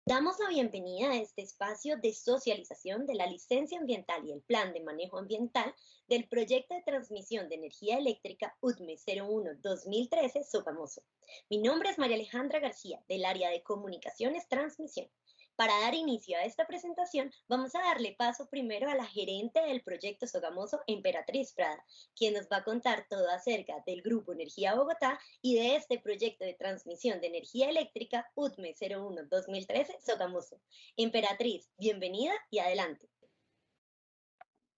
Damos la bienvenida a este espacio de socialización de la licencia ambiental y el plan de manejo ambiental del proyecto de transmisión de energía eléctrica UTME 01-2013 Sogamoso. Mi nombre es María Alejandra García, del área de Comunicaciones Transmisión. Para dar inicio a esta presentación, vamos a darle paso primero a la gerente del proyecto Sogamoso, Emperatriz Prada, quien nos va a contar todo acerca del Grupo Energía Bogotá y de este proyecto de transmisión de energía eléctrica UTME 01-2013 Sogamoso. Emperatriz, bienvenida y adelante.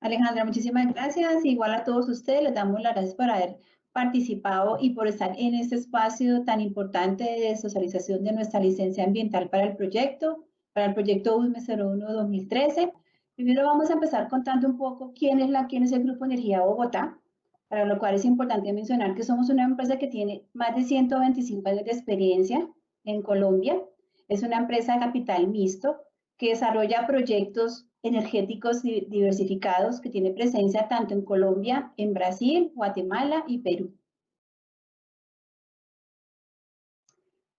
Alejandra, muchísimas gracias. Igual a todos ustedes les damos las gracias por haber participado y por estar en este espacio tan importante de socialización de nuestra licencia ambiental para el proyecto UTME 01-2013. Primero vamos a empezar contando un poco quién es el Grupo Energía Bogotá, para lo cual es importante mencionar que somos una empresa que tiene más de 125 años de experiencia en Colombia. Es una empresa de capital mixto que desarrolla proyectos energéticos diversificados, que tiene presencia tanto en Colombia, en Brasil, Guatemala y Perú.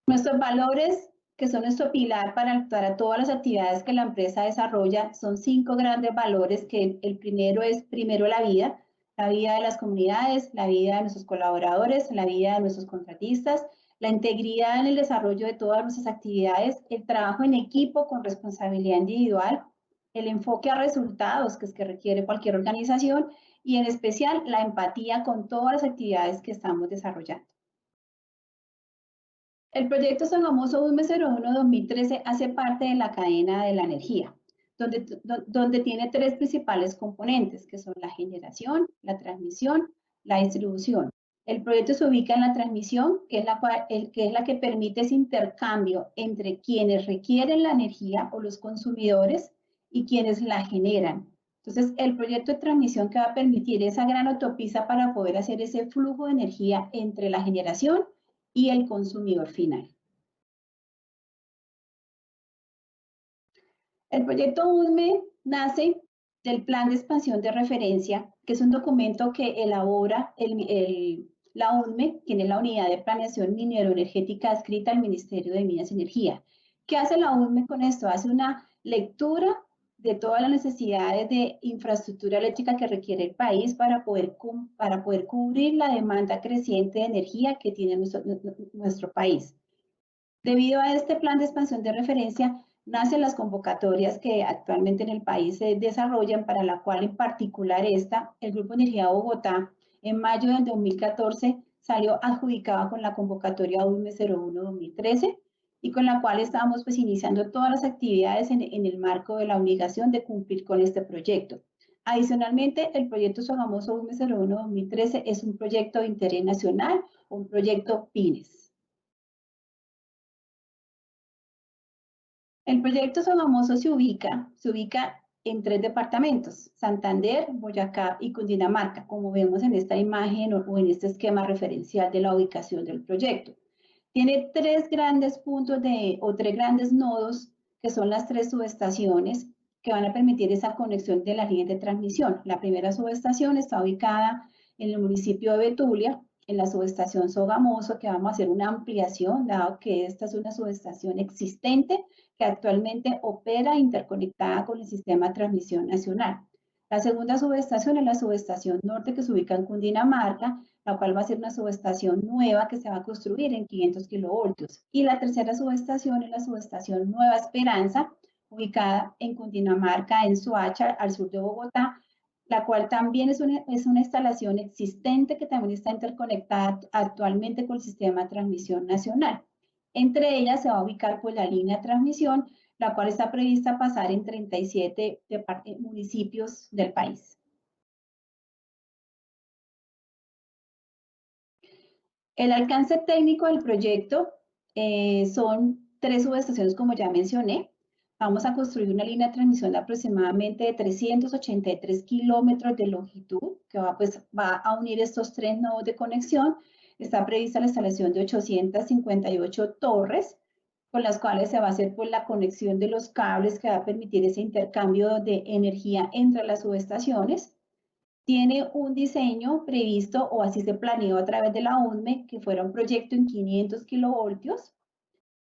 Nuestros valores, que son nuestro pilar para todas las actividades que la empresa desarrolla, son 5 grandes valores, que el primero es la vida de las comunidades, la vida de nuestros colaboradores, la vida de nuestros contratistas, la integridad en el desarrollo de todas nuestras actividades, el trabajo en equipo con responsabilidad individual, el enfoque a resultados, que es que requiere cualquier organización, y en especial la empatía con todas las actividades que estamos desarrollando. El proyecto Sogamoso UTME 01-2013 hace parte de la cadena de la energía, donde tiene 3 principales componentes, que son la generación, la transmisión, la distribución. El proyecto se ubica en la transmisión, que es la que permite ese intercambio entre quienes requieren la energía o los consumidores y quienes la generan. Entonces, el proyecto de transmisión que va a permitir esa gran autopista para poder hacer ese flujo de energía entre la generación y el consumidor final. El proyecto UTME nace del Plan de Expansión de Referencia, que es un documento que elabora la UTME, que es la Unidad de Planeación Minero-Energética adscrita al Ministerio de Minas y Energía. ¿Qué hace la UTME con esto? Hace una lectura de todas las necesidades de infraestructura eléctrica que requiere el país para poder cubrir la demanda creciente de energía que tiene nuestro país. Debido a este plan de expansión de referencia, nacen las convocatorias que actualmente en el país se desarrollan, para la cual en particular el Grupo Energía Bogotá, en mayo del 2014, salió adjudicado con la convocatoria UTME 01-2013, y con la cual estamos iniciando todas las actividades en el marco de la obligación de cumplir con este proyecto. Adicionalmente, el proyecto Sogamoso UTME 01-2013 es un proyecto de interés nacional, un proyecto PINES. El proyecto Sogamoso se ubica en 3 departamentos: Santander, Boyacá y Cundinamarca, como vemos en esta imagen o en este esquema referencial de la ubicación del proyecto. Tiene 3 grandes puntos o 3 grandes nodos, que son las 3 subestaciones que van a permitir esa conexión de las líneas de transmisión. La primera subestación está ubicada en el municipio de Betulia, en la subestación Sogamoso, que vamos a hacer una ampliación, dado que esta es una subestación existente que actualmente opera interconectada con el sistema de transmisión nacional. La segunda subestación es la subestación norte, que se ubica en Cundinamarca, la cual va a ser una subestación nueva que se va a construir en 500 kilovoltios. Y la tercera subestación es la subestación Nueva Esperanza, ubicada en Cundinamarca, en Soacha, al sur de Bogotá, la cual también es una instalación existente que también está interconectada actualmente con el sistema de transmisión nacional. Entre ellas se va a ubicar la línea de transmisión, la cual está prevista pasar en 37 municipios del país. El alcance técnico del proyecto son 3 subestaciones, como ya mencioné. Vamos a construir una línea de transmisión de aproximadamente de 383 kilómetros de longitud, que va a unir estos 3 nodos de conexión. Está prevista la instalación de 858 torres, con las cuales se va a hacer la conexión de los cables, que va a permitir ese intercambio de energía entre las subestaciones. Tiene un diseño previsto, o así se planeó a través de la UTME, que fuera un proyecto en 500 kilovoltios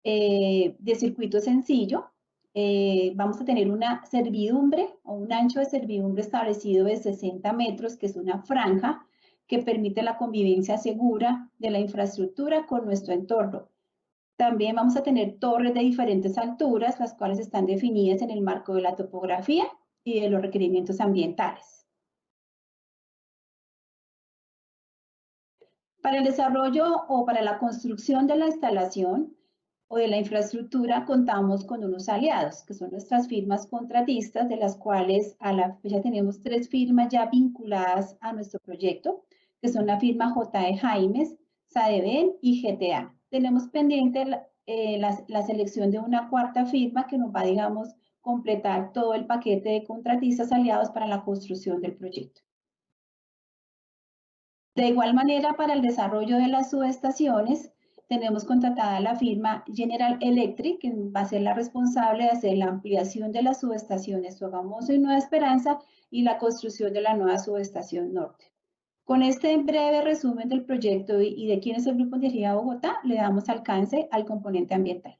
de circuito sencillo, vamos a tener una servidumbre o un ancho de servidumbre establecido de 60 metros, que es una franja que permite la convivencia segura de la infraestructura con nuestro entorno. También vamos a tener torres de diferentes alturas, las cuales están definidas en el marco de la topografía y de los requerimientos ambientales. Para el desarrollo o para la construcción de la instalación o de la infraestructura contamos con unos aliados, que son nuestras firmas contratistas, de las cuales a la fecha tenemos 3 firmas ya vinculadas a nuestro proyecto, que son la firma J.E. Jaimes, Sadeben y GTA. Tenemos pendiente la selección de una 4ª firma que nos va, digamos, completar todo el paquete de contratistas aliados para la construcción del proyecto. De igual manera, para el desarrollo de las subestaciones, tenemos contratada la firma General Electric, que va a ser la responsable de hacer la ampliación de las subestaciones Sogamoso y Nueva Esperanza y la construcción de la nueva subestación norte. Con este breve resumen del proyecto y de quién es el Grupo de Energía Bogotá, le damos alcance al componente ambiental.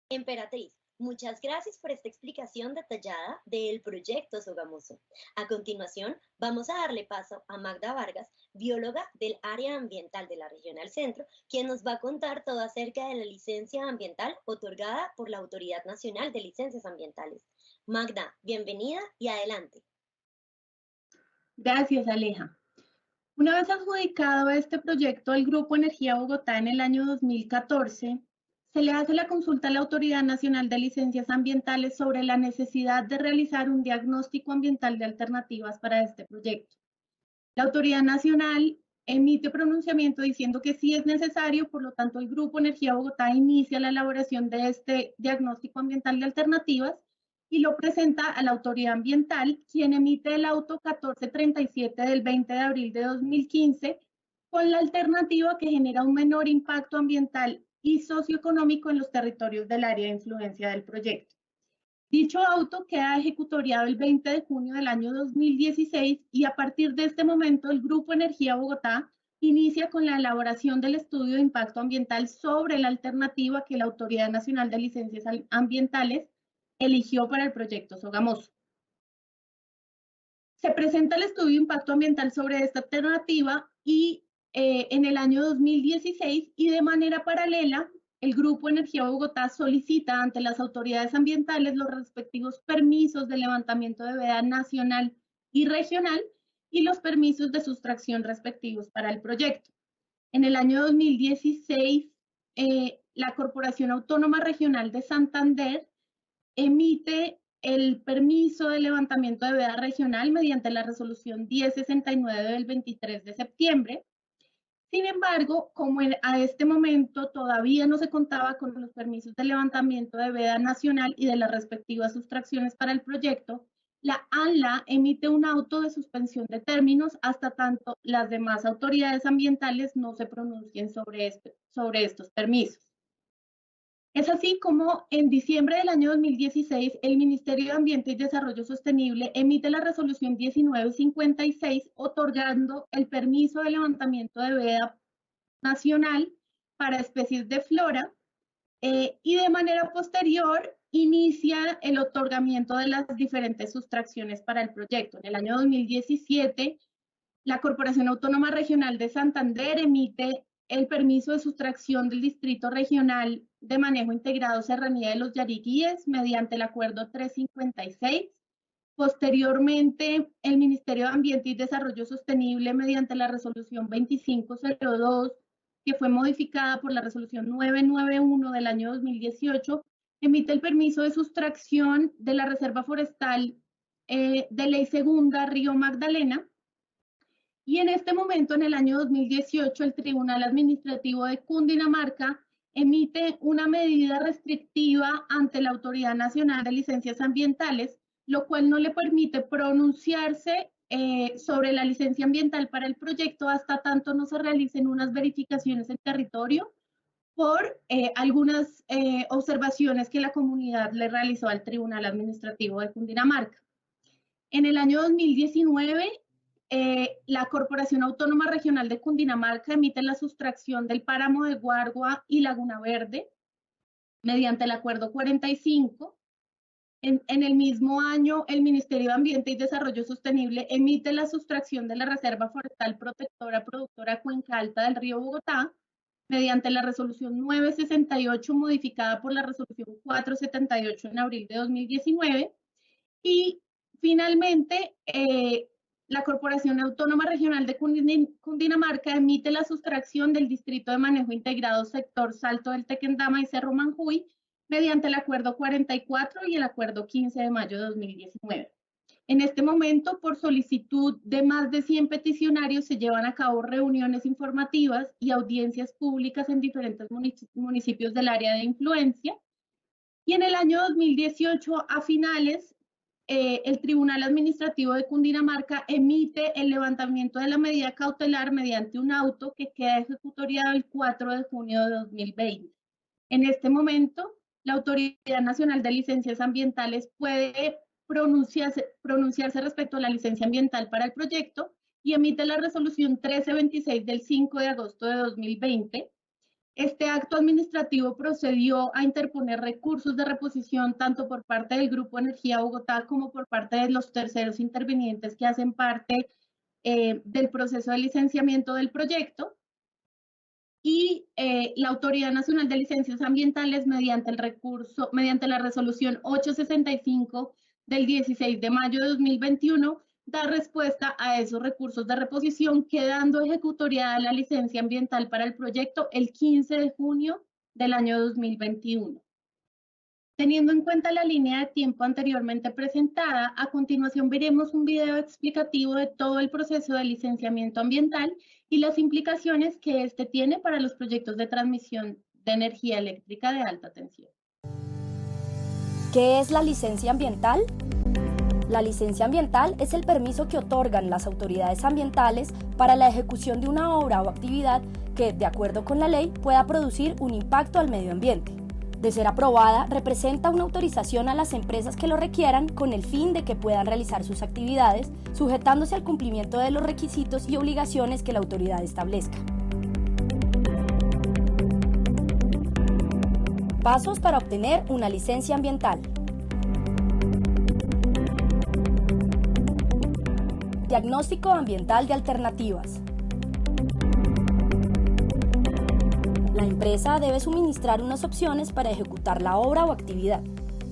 Emperatriz, muchas gracias por esta explicación detallada del proyecto Sogamoso. A continuación, vamos a darle paso a Magda Vargas, bióloga del área ambiental de la Regional Centro, quien nos va a contar todo acerca de la licencia ambiental otorgada por la Autoridad Nacional de Licencias Ambientales. Magda, bienvenida y adelante. Gracias, Aleja. Una vez adjudicado este proyecto al Grupo Energía Bogotá en el año 2014, se le hace la consulta a la Autoridad Nacional de Licencias Ambientales sobre la necesidad de realizar un diagnóstico ambiental de alternativas para este proyecto. La Autoridad Nacional emite pronunciamiento diciendo que sí es necesario, por lo tanto el Grupo Energía Bogotá inicia la elaboración de este diagnóstico ambiental de alternativas y lo presenta a la autoridad ambiental, quien emite el auto 1437 del 20 de abril de 2015 con la alternativa que genera un menor impacto ambiental y socioeconómico en los territorios del área de influencia del proyecto. Dicho auto queda ejecutoriado el 20 de junio del año 2016 y a partir de este momento el Grupo Energía Bogotá inicia con la elaboración del estudio de impacto ambiental sobre la alternativa que la Autoridad Nacional de Licencias Ambientales eligió para el proyecto Sogamoso. Se presenta el estudio de impacto ambiental sobre esta alternativa y en el año 2016 y de manera paralela el Grupo Energía Bogotá solicita ante las autoridades ambientales los respectivos permisos de levantamiento de veda nacional y regional y los permisos de sustracción respectivos para el proyecto. En el año 2016, la Corporación Autónoma Regional de Santander emite el permiso de levantamiento de veda regional mediante la resolución 1069 del 23 de septiembre. Sin embargo, como a este momento todavía no se contaba con los permisos de levantamiento de veda nacional y de las respectivas sustracciones para el proyecto, la ANLA emite un auto de suspensión de términos hasta tanto las demás autoridades ambientales no se pronuncien sobre estos permisos. Es así como en diciembre del año 2016, el Ministerio de Ambiente y Desarrollo Sostenible emite la resolución 1956, otorgando el permiso de levantamiento de veda nacional para especies de flora y de manera posterior inicia el otorgamiento de las diferentes sustracciones para el proyecto. En el año 2017, la Corporación Autónoma Regional de Santander emite el permiso de sustracción del Distrito Regional de Manejo Integrado Serranía de los Yariquíes mediante el Acuerdo 356. Posteriormente, el Ministerio de Ambiente y Desarrollo Sostenible mediante la Resolución 2502, que fue modificada por la Resolución 991 del año 2018, emite el permiso de sustracción de la Reserva Forestal de Ley Segunda Río Magdalena. Y en este momento, en el año 2018, el Tribunal Administrativo de Cundinamarca emite una medida restrictiva ante la Autoridad Nacional de Licencias Ambientales, lo cual no le permite pronunciarse sobre la licencia ambiental para el proyecto hasta tanto no se realicen unas verificaciones en territorio por algunas observaciones que la comunidad le realizó al Tribunal Administrativo de Cundinamarca. En el año 2019, la Corporación Autónoma Regional de Cundinamarca emite la sustracción del páramo de Guargua y Laguna Verde mediante el Acuerdo 45. En el mismo año, el Ministerio de Ambiente y Desarrollo Sostenible emite la sustracción de la Reserva Forestal Protectora Productora Cuenca Alta del Río Bogotá mediante la resolución 968 modificada por la resolución 478 en abril de 2019 y finalmente la Corporación Autónoma Regional de Cundinamarca emite la sustracción del Distrito de Manejo Integrado Sector Salto del Tequendama y Cerro Manjuy mediante el Acuerdo 44 y el Acuerdo 15 de mayo de 2019. En este momento, por solicitud de más de 100 peticionarios, se llevan a cabo reuniones informativas y audiencias públicas en diferentes municipios del área de influencia. Y en el año 2018, a finales, el Tribunal Administrativo de Cundinamarca emite el levantamiento de la medida cautelar mediante un auto que queda ejecutoriado el 4 de junio de 2020. En este momento, la Autoridad Nacional de Licencias Ambientales puede pronunciarse respecto a la licencia ambiental para el proyecto y emite la resolución 1326 del 5 de agosto de 2020. Este acto administrativo procedió a interponer recursos de reposición tanto por parte del Grupo Energía Bogotá como por parte de los terceros intervinientes que hacen parte del proceso de licenciamiento del proyecto. Y la Autoridad Nacional de Licencias Ambientales, mediante la resolución 865 del 16 de mayo de 2021, da respuesta a esos recursos de reposición, quedando ejecutoriada la licencia ambiental para el proyecto el 15 de junio del año 2021. Teniendo en cuenta la línea de tiempo anteriormente presentada, a continuación veremos un video explicativo de todo el proceso de licenciamiento ambiental y las implicaciones que este tiene para los proyectos de transmisión de energía eléctrica de alta tensión. ¿Qué es la licencia ambiental? La licencia ambiental es el permiso que otorgan las autoridades ambientales para la ejecución de una obra o actividad que, de acuerdo con la ley, pueda producir un impacto al medio ambiente. De ser aprobada, representa una autorización a las empresas que lo requieran con el fin de que puedan realizar sus actividades, sujetándose al cumplimiento de los requisitos y obligaciones que la autoridad establezca. Pasos para obtener una licencia ambiental. Diagnóstico ambiental de alternativas. La empresa debe suministrar unas opciones para ejecutar la obra o actividad.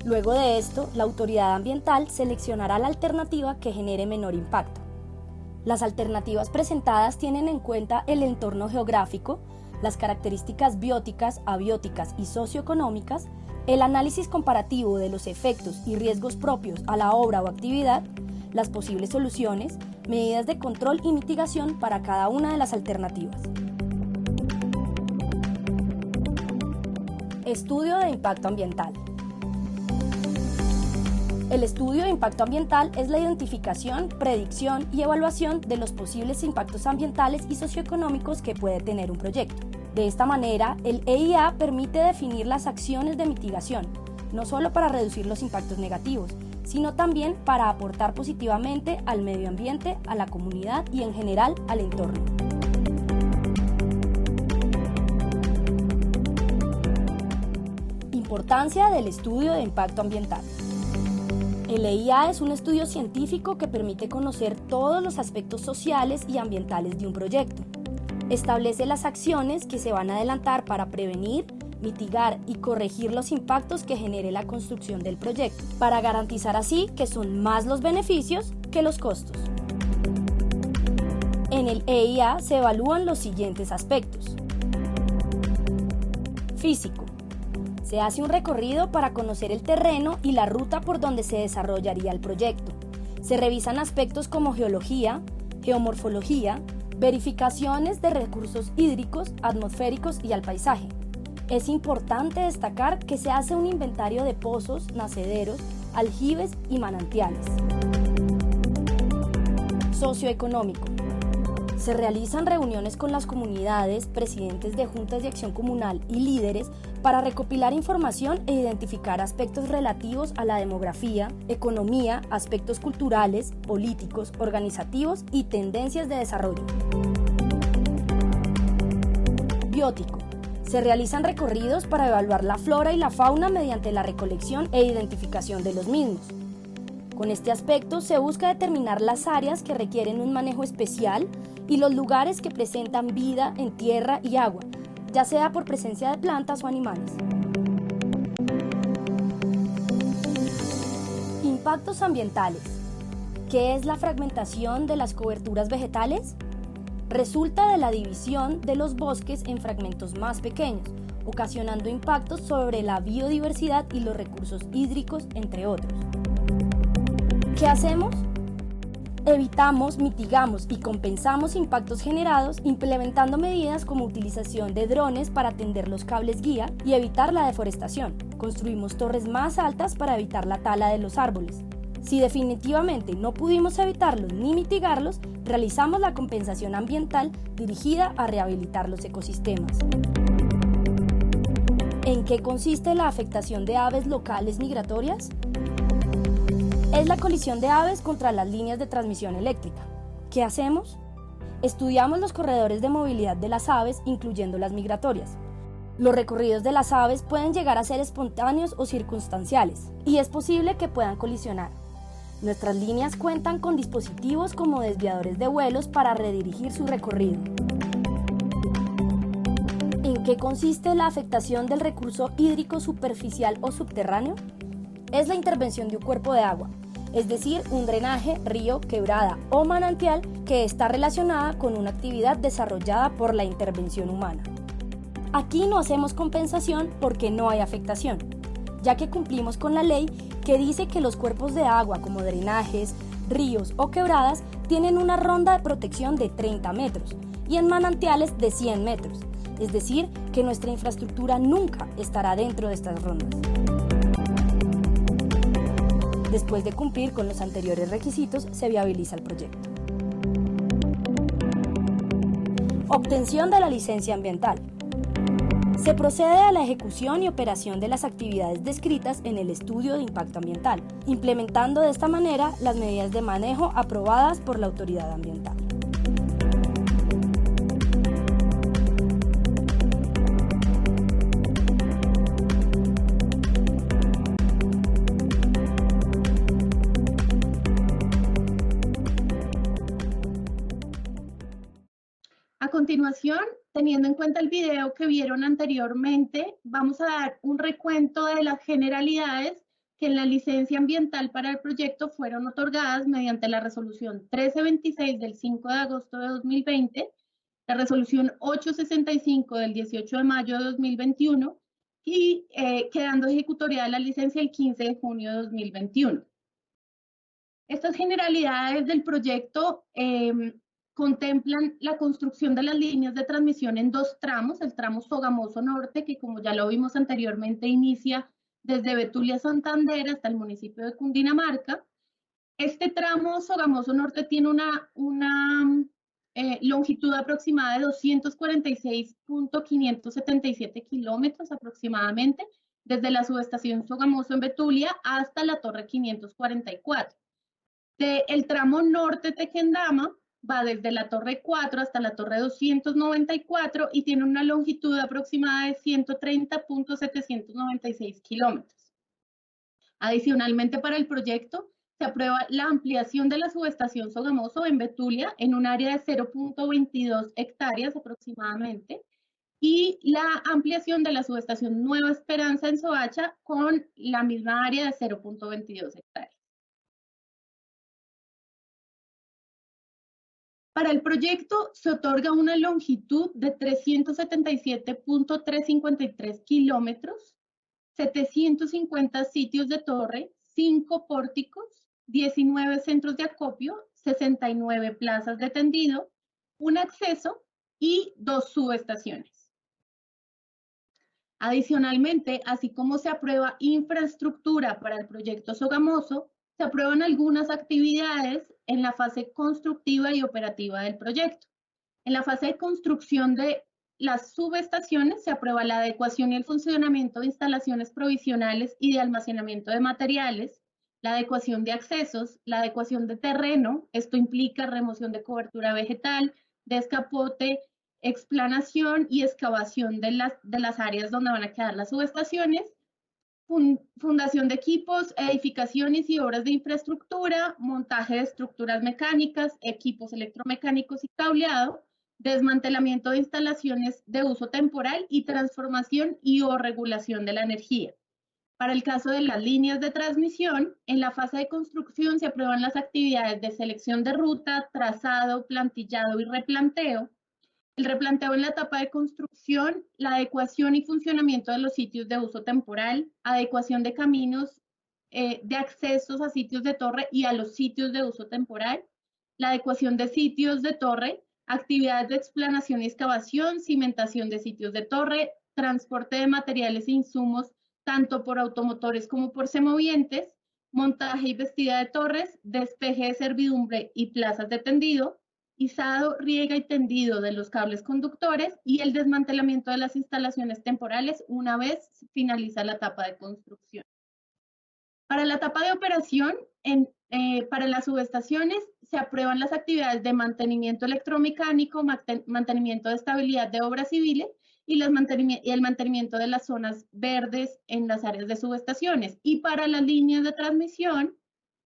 Luego de esto, la autoridad ambiental seleccionará la alternativa que genere menor impacto. Las alternativas presentadas tienen en cuenta el entorno geográfico, las características bióticas, abióticas y socioeconómicas, el análisis comparativo de los efectos y riesgos propios a la obra o actividad, las posibles soluciones, medidas de control y mitigación para cada una de las alternativas. Estudio de impacto ambiental. El estudio de impacto ambiental es la identificación, predicción y evaluación de los posibles impactos ambientales y socioeconómicos que puede tener un proyecto. De esta manera, el EIA permite definir las acciones de mitigación, no solo para reducir los impactos negativos, sino también para aportar positivamente al medio ambiente, a la comunidad y en general al entorno. Importancia del estudio de impacto ambiental. El EIA es un estudio científico que permite conocer todos los aspectos sociales y ambientales de un proyecto. Establece las acciones que se van a adelantar para prevenir, mitigar y corregir los impactos que genere la construcción del proyecto, para garantizar así que son más los beneficios que los costos. En el EIA se evalúan los siguientes aspectos. Físico. Se hace un recorrido para conocer el terreno y la ruta por donde se desarrollaría el proyecto. Se revisan aspectos como geología, geomorfología, verificaciones de recursos hídricos, atmosféricos y al paisaje. Es importante destacar que se hace un inventario de pozos, nacederos, aljibes y manantiales. Socioeconómico. Se realizan reuniones con las comunidades, presidentes de juntas de acción comunal y líderes para recopilar información e identificar aspectos relativos a la demografía, economía, aspectos culturales, políticos, organizativos y tendencias de desarrollo. Biótico. Se realizan recorridos para evaluar la flora y la fauna mediante la recolección e identificación de los mismos. Con este aspecto se busca determinar las áreas que requieren un manejo especial y los lugares que presentan vida en tierra y agua, ya sea por presencia de plantas o animales. Impactos ambientales. ¿Qué es la fragmentación de las coberturas vegetales? Resulta de la división de los bosques en fragmentos más pequeños, ocasionando impactos sobre la biodiversidad y los recursos hídricos, entre otros. ¿Qué hacemos? Evitamos, mitigamos y compensamos impactos generados implementando medidas como utilización de drones para tender los cables guía y evitar la deforestación. Construimos torres más altas para evitar la tala de los árboles. Si definitivamente no pudimos evitarlos ni mitigarlos, realizamos la compensación ambiental dirigida a rehabilitar los ecosistemas. ¿En qué consiste la afectación de aves locales migratorias? Es la colisión de aves contra las líneas de transmisión eléctrica. ¿Qué hacemos? Estudiamos los corredores de movilidad de las aves, incluyendo las migratorias. Los recorridos de las aves pueden llegar a ser espontáneos o circunstanciales, y es posible que puedan colisionar. Nuestras líneas cuentan con dispositivos como desviadores de vuelos para redirigir su recorrido. ¿En qué consiste la afectación del recurso hídrico superficial o subterráneo? Es la intervención de un cuerpo de agua, es decir, un drenaje, río, quebrada o manantial que está relacionada con una actividad desarrollada por la intervención humana. Aquí no hacemos compensación porque no hay afectación, ya que cumplimos con la ley que dice que los cuerpos de agua como drenajes, ríos o quebradas tienen una ronda de protección de 30 metros y en manantiales de 100 metros, es decir, que nuestra infraestructura nunca estará dentro de estas rondas. Después de cumplir con los anteriores requisitos, se viabiliza el proyecto. Obtención de la licencia ambiental. Se procede a la ejecución y operación de las actividades descritas en el estudio de impacto ambiental, implementando de esta manera las medidas de manejo aprobadas por la autoridad ambiental. A continuación, teniendo en cuenta el video que vieron anteriormente, vamos a dar un recuento de las generalidades que en la licencia ambiental para el proyecto fueron otorgadas mediante la resolución 1326 del 5 de agosto de 2020, la resolución 865 del 18 de mayo de 2021 y quedando ejecutoriada la licencia el 15 de junio de 2021. Estas generalidades del proyecto contemplan la construcción de las líneas de transmisión en dos tramos, el tramo Sogamoso Norte, que como ya lo vimos anteriormente, inicia desde Betulia, Santander, hasta el municipio de Cundinamarca. Este tramo Sogamoso Norte tiene una longitud aproximada de 246.577 kilómetros aproximadamente, desde la subestación Sogamoso en Betulia hasta la Torre 544. El tramo Norte Tequendama va desde la Torre 4 hasta la Torre 294 y tiene una longitud aproximada de 130.796 kilómetros. Adicionalmente, para el proyecto, se aprueba la ampliación de la subestación Sogamoso en Betulia en un área de 0.22 hectáreas aproximadamente y la ampliación de la subestación Nueva Esperanza en Soacha con la misma área de 0.22 hectáreas. Para el proyecto se otorga una longitud de 377.353 kilómetros, 750 sitios de torre, 5 pórticos, 19 centros de acopio, 69 plazas de tendido, un acceso y 2 subestaciones. Adicionalmente, así como se aprueba infraestructura para el proyecto Sogamoso, se aprueban algunas actividades en la fase constructiva y operativa del proyecto. En la fase de construcción de las subestaciones se aprueba la adecuación y el funcionamiento de instalaciones provisionales y de almacenamiento de materiales, la adecuación de accesos, la adecuación de terreno, esto implica remoción de cobertura vegetal, descapote, explanación y excavación de las áreas donde van a quedar las subestaciones, fundación de equipos, edificaciones y obras de infraestructura, montaje de estructuras mecánicas, equipos electromecánicos y cableado, desmantelamiento de instalaciones de uso temporal y transformación y o regulación de la energía. Para el caso de las líneas de transmisión, en la fase de construcción se aprueban las actividades de selección de ruta, trazado, plantillado y replanteo. El replanteo en la etapa de construcción, la adecuación y funcionamiento de los sitios de uso temporal, adecuación de caminos de accesos a sitios de torre y a los sitios de uso temporal, la adecuación de sitios de torre, actividades de explanación y excavación, cimentación de sitios de torre, transporte de materiales e insumos tanto por automotores como por semovientes, montaje y vestida de torres, despeje de servidumbre y plazas de tendido, izado, riega y tendido de los cables conductores y el desmantelamiento de las instalaciones temporales una vez finaliza la etapa de construcción. Para la etapa de operación, para las subestaciones se aprueban las actividades de mantenimiento electromecánico, mantenimiento de estabilidad de obras civiles y el mantenimiento de las zonas verdes en las áreas de subestaciones. Y para las líneas de transmisión,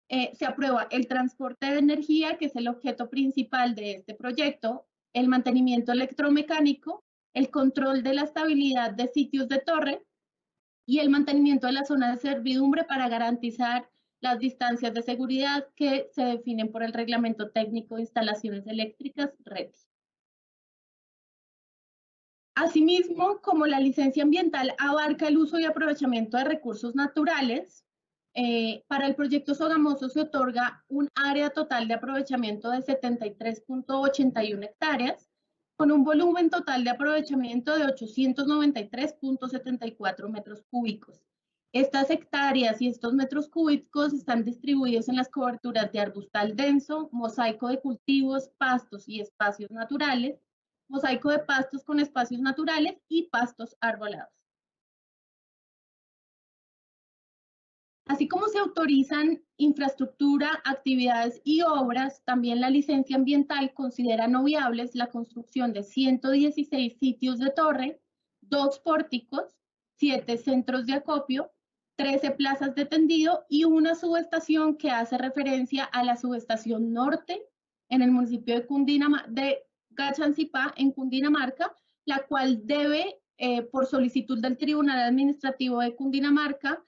se aprueba el transporte de energía, que es el objeto principal de este proyecto, el mantenimiento electromecánico, el control de la estabilidad de sitios de torre y el mantenimiento de la zona de servidumbre para garantizar las distancias de seguridad que se definen por el Reglamento Técnico de Instalaciones Eléctricas, RETI. Asimismo, como la licencia ambiental abarca el uso y aprovechamiento de recursos naturales, para el proyecto Sogamoso se otorga un área total de aprovechamiento de 73.81 hectáreas, con un volumen total de aprovechamiento de 893.74 metros cúbicos. Estas hectáreas y estos metros cúbicos están distribuidos en las coberturas de arbustal denso, mosaico de cultivos, pastos y espacios naturales, mosaico de pastos con espacios naturales y pastos arbolados. Así como se autorizan infraestructura, actividades y obras, también la licencia ambiental considera no viables la construcción de 116 sitios de torre, 2 pórticos, 7 centros de acopio, 13 plazas de tendido y una subestación que hace referencia a la subestación norte en el municipio de Gachancipá, en Cundinamarca, la cual debe, por solicitud del Tribunal Administrativo de Cundinamarca,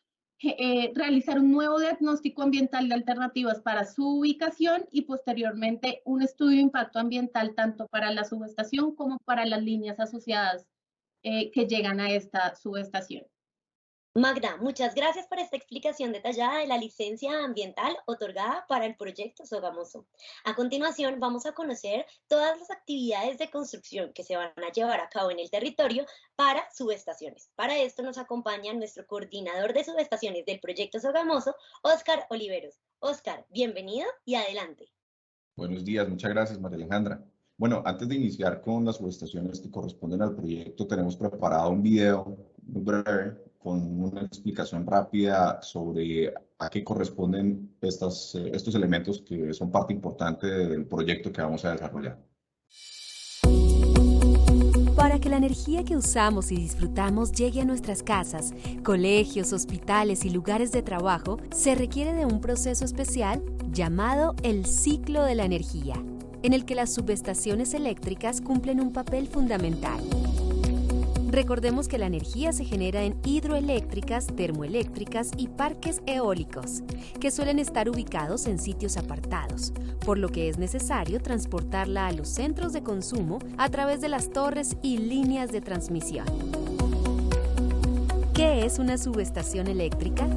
realizar un nuevo diagnóstico ambiental de alternativas para su ubicación y posteriormente un estudio de impacto ambiental tanto para la subestación como para las líneas asociadas que llegan a esta subestación. Magda, muchas gracias por esta explicación detallada de la licencia ambiental otorgada para el proyecto Sogamoso. A continuación, vamos a conocer todas las actividades de construcción que se van a llevar a cabo en el territorio para subestaciones. Para esto nos acompaña nuestro coordinador de subestaciones del proyecto Sogamoso, Óscar Oliveros. Óscar, bienvenido y adelante. Buenos días, muchas gracias, María Alejandra. Bueno, antes de iniciar con las subestaciones que corresponden al proyecto, tenemos preparado un video muy breve con una explicación rápida sobre a qué corresponden estos elementos que son parte importante del proyecto que vamos a desarrollar. Para que la energía que usamos y disfrutamos llegue a nuestras casas, colegios, hospitales y lugares de trabajo, se requiere de un proceso especial llamado el ciclo de la energía, en el que las subestaciones eléctricas cumplen un papel fundamental. Recordemos que la energía se genera en hidroeléctricas, termoeléctricas y parques eólicos, que suelen estar ubicados en sitios apartados, por lo que es necesario transportarla a los centros de consumo a través de las torres y líneas de transmisión. ¿Qué es una subestación eléctrica?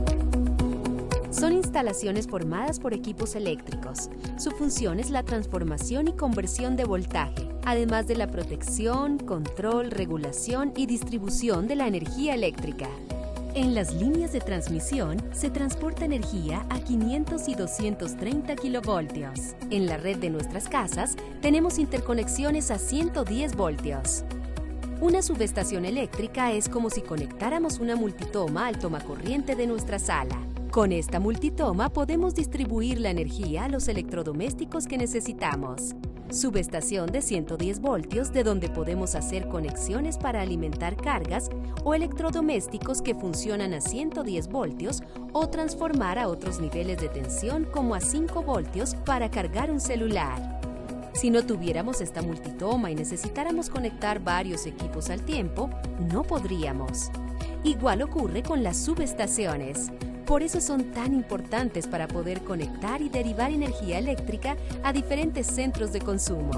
Son instalaciones formadas por equipos eléctricos. Su función es la transformación y conversión de voltaje, además de la protección, control, regulación y distribución de la energía eléctrica. En las líneas de transmisión se transporta energía a 500 y 230 kilovoltios. En la red de nuestras casas tenemos interconexiones a 110 voltios. Una subestación eléctrica es como si conectáramos una multitoma al tomacorriente de nuestra sala. Con esta multitoma podemos distribuir la energía a los electrodomésticos que necesitamos. subestación de 110 voltios de donde podemos hacer conexiones para alimentar cargas o electrodomésticos que funcionan a 110 voltios o transformar a otros niveles de tensión como a 5 voltios para cargar un celular. Si no tuviéramos esta multitoma y necesitáramos conectar varios equipos al tiempo, no podríamos. Igual ocurre con las subestaciones. Por eso son tan importantes para poder conectar y derivar energía eléctrica a diferentes centros de consumo.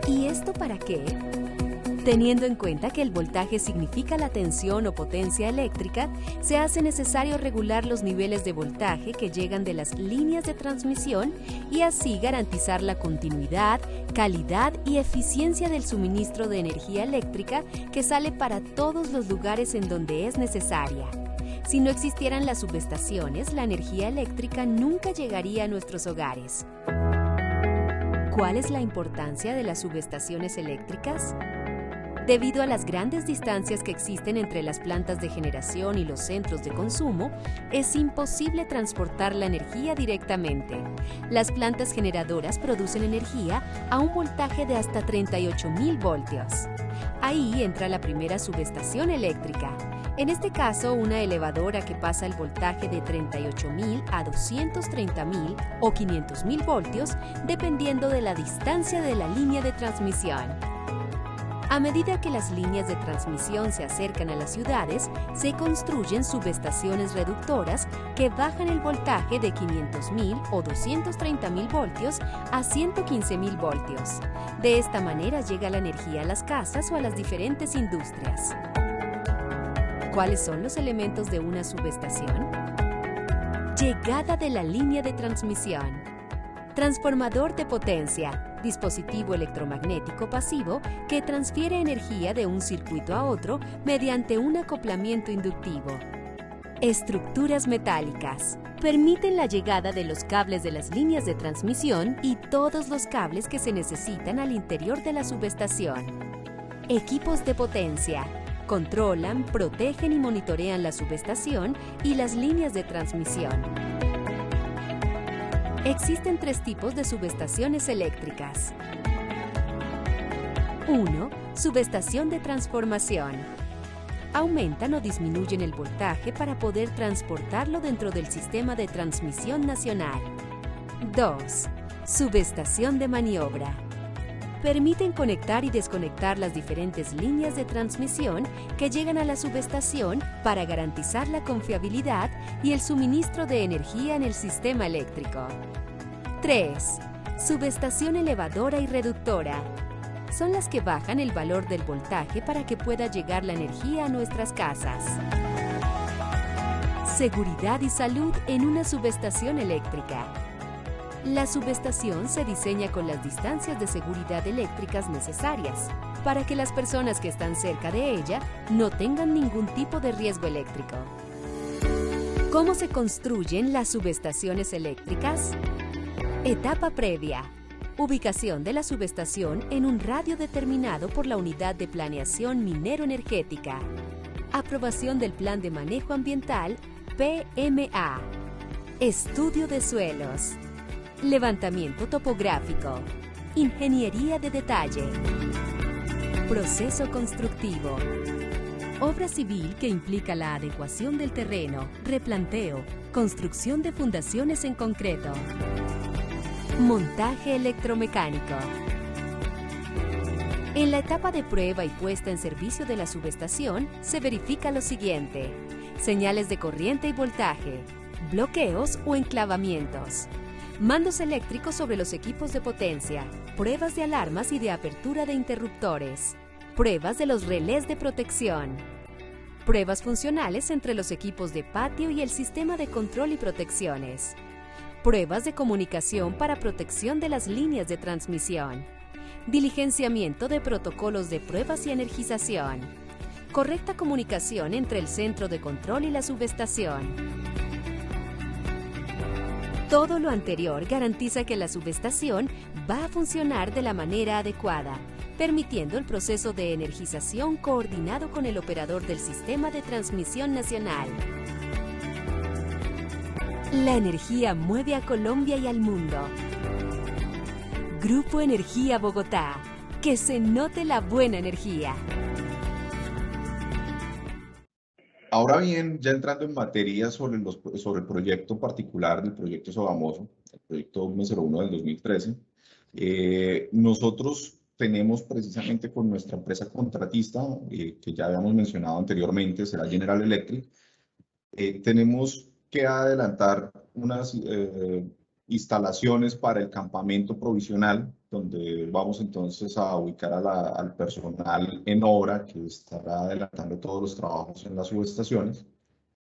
¿Y esto para qué? Teniendo en cuenta que el voltaje significa la tensión o potencia eléctrica, se hace necesario regular los niveles de voltaje que llegan de las líneas de transmisión y así garantizar la continuidad, calidad y eficiencia del suministro de energía eléctrica que sale para todos los lugares en donde es necesaria. Si no existieran las subestaciones, la energía eléctrica nunca llegaría a nuestros hogares. ¿Cuál es la importancia de las subestaciones eléctricas? Debido a las grandes distancias que existen entre las plantas de generación y los centros de consumo, es imposible transportar la energía directamente. Las plantas generadoras producen energía a un voltaje de hasta 38.000 voltios. Ahí entra la primera subestación eléctrica. En este caso, una elevadora que pasa el voltaje de 38.000 a 230.000 o 500.000 voltios, dependiendo de la distancia de la línea de transmisión. A medida que las líneas de transmisión se acercan a las ciudades, se construyen subestaciones reductoras que bajan el voltaje de 500.000 o 230.000 voltios a 115.000 voltios. De esta manera llega la energía a las casas o a las diferentes industrias. ¿Cuáles son los elementos de una subestación? Llegada de la línea de transmisión. Transformador de potencia, dispositivo electromagnético pasivo que transfiere energía de un circuito a otro mediante un acoplamiento inductivo. Estructuras metálicas. Permiten la llegada de los cables de las líneas de transmisión y todos los cables que se necesitan al interior de la subestación. Equipos de potencia. Controlan, protegen y monitorean la subestación y las líneas de transmisión. Existen 3 tipos de subestaciones eléctricas. 1. Subestación de transformación. Aumentan o disminuyen el voltaje para poder transportarlo dentro del sistema de transmisión nacional. 2. Subestación de maniobra. Permiten conectar y desconectar las diferentes líneas de transmisión que llegan a la subestación para garantizar la confiabilidad y el suministro de energía en el sistema eléctrico. 3. Subestación elevadora y reductora. Son las que bajan el valor del voltaje para que pueda llegar la energía a nuestras casas. Seguridad y salud en una subestación eléctrica. La subestación se diseña con las distancias de seguridad eléctricas necesarias para que las personas que están cerca de ella no tengan ningún tipo de riesgo eléctrico. ¿Cómo se construyen las subestaciones eléctricas? Etapa previa. Ubicación de la subestación en un radio determinado por la Unidad de Planeación Minero-Energética. Aprobación del Plan de Manejo Ambiental, PMA. Estudio de suelos. Levantamiento topográfico. Ingeniería de detalle. Proceso constructivo. Obra civil que implica la adecuación del terreno, replanteo, construcción de fundaciones en concreto. Montaje electromecánico. En la etapa de prueba y puesta en servicio de la subestación, se verifica lo siguiente: señales de corriente y voltaje, bloqueos o enclavamientos, mandos eléctricos sobre los equipos de potencia, pruebas de alarmas y de apertura de interruptores, pruebas de los relés de protección, pruebas funcionales entre los equipos de patio y el sistema de control y protecciones, pruebas de comunicación para protección de las líneas de transmisión, diligenciamiento de protocolos de pruebas y energización, correcta comunicación entre el centro de control y la subestación. Todo lo anterior garantiza que la subestación va a funcionar de la manera adecuada, permitiendo el proceso de energización coordinado con el operador del sistema de transmisión nacional. La energía mueve a Colombia y al mundo. Grupo Energía Bogotá. Que se note la buena energía. Ahora bien, ya entrando en materia sobre el proyecto particular del proyecto Sogamoso, el proyecto UDME 01 del 2013, nosotros tenemos precisamente con nuestra empresa contratista, que ya habíamos mencionado anteriormente, será General Electric, tenemos que adelantar unas instalaciones para el campamento provisional, donde vamos entonces a ubicar al personal en obra que estará adelantando todos los trabajos en las subestaciones.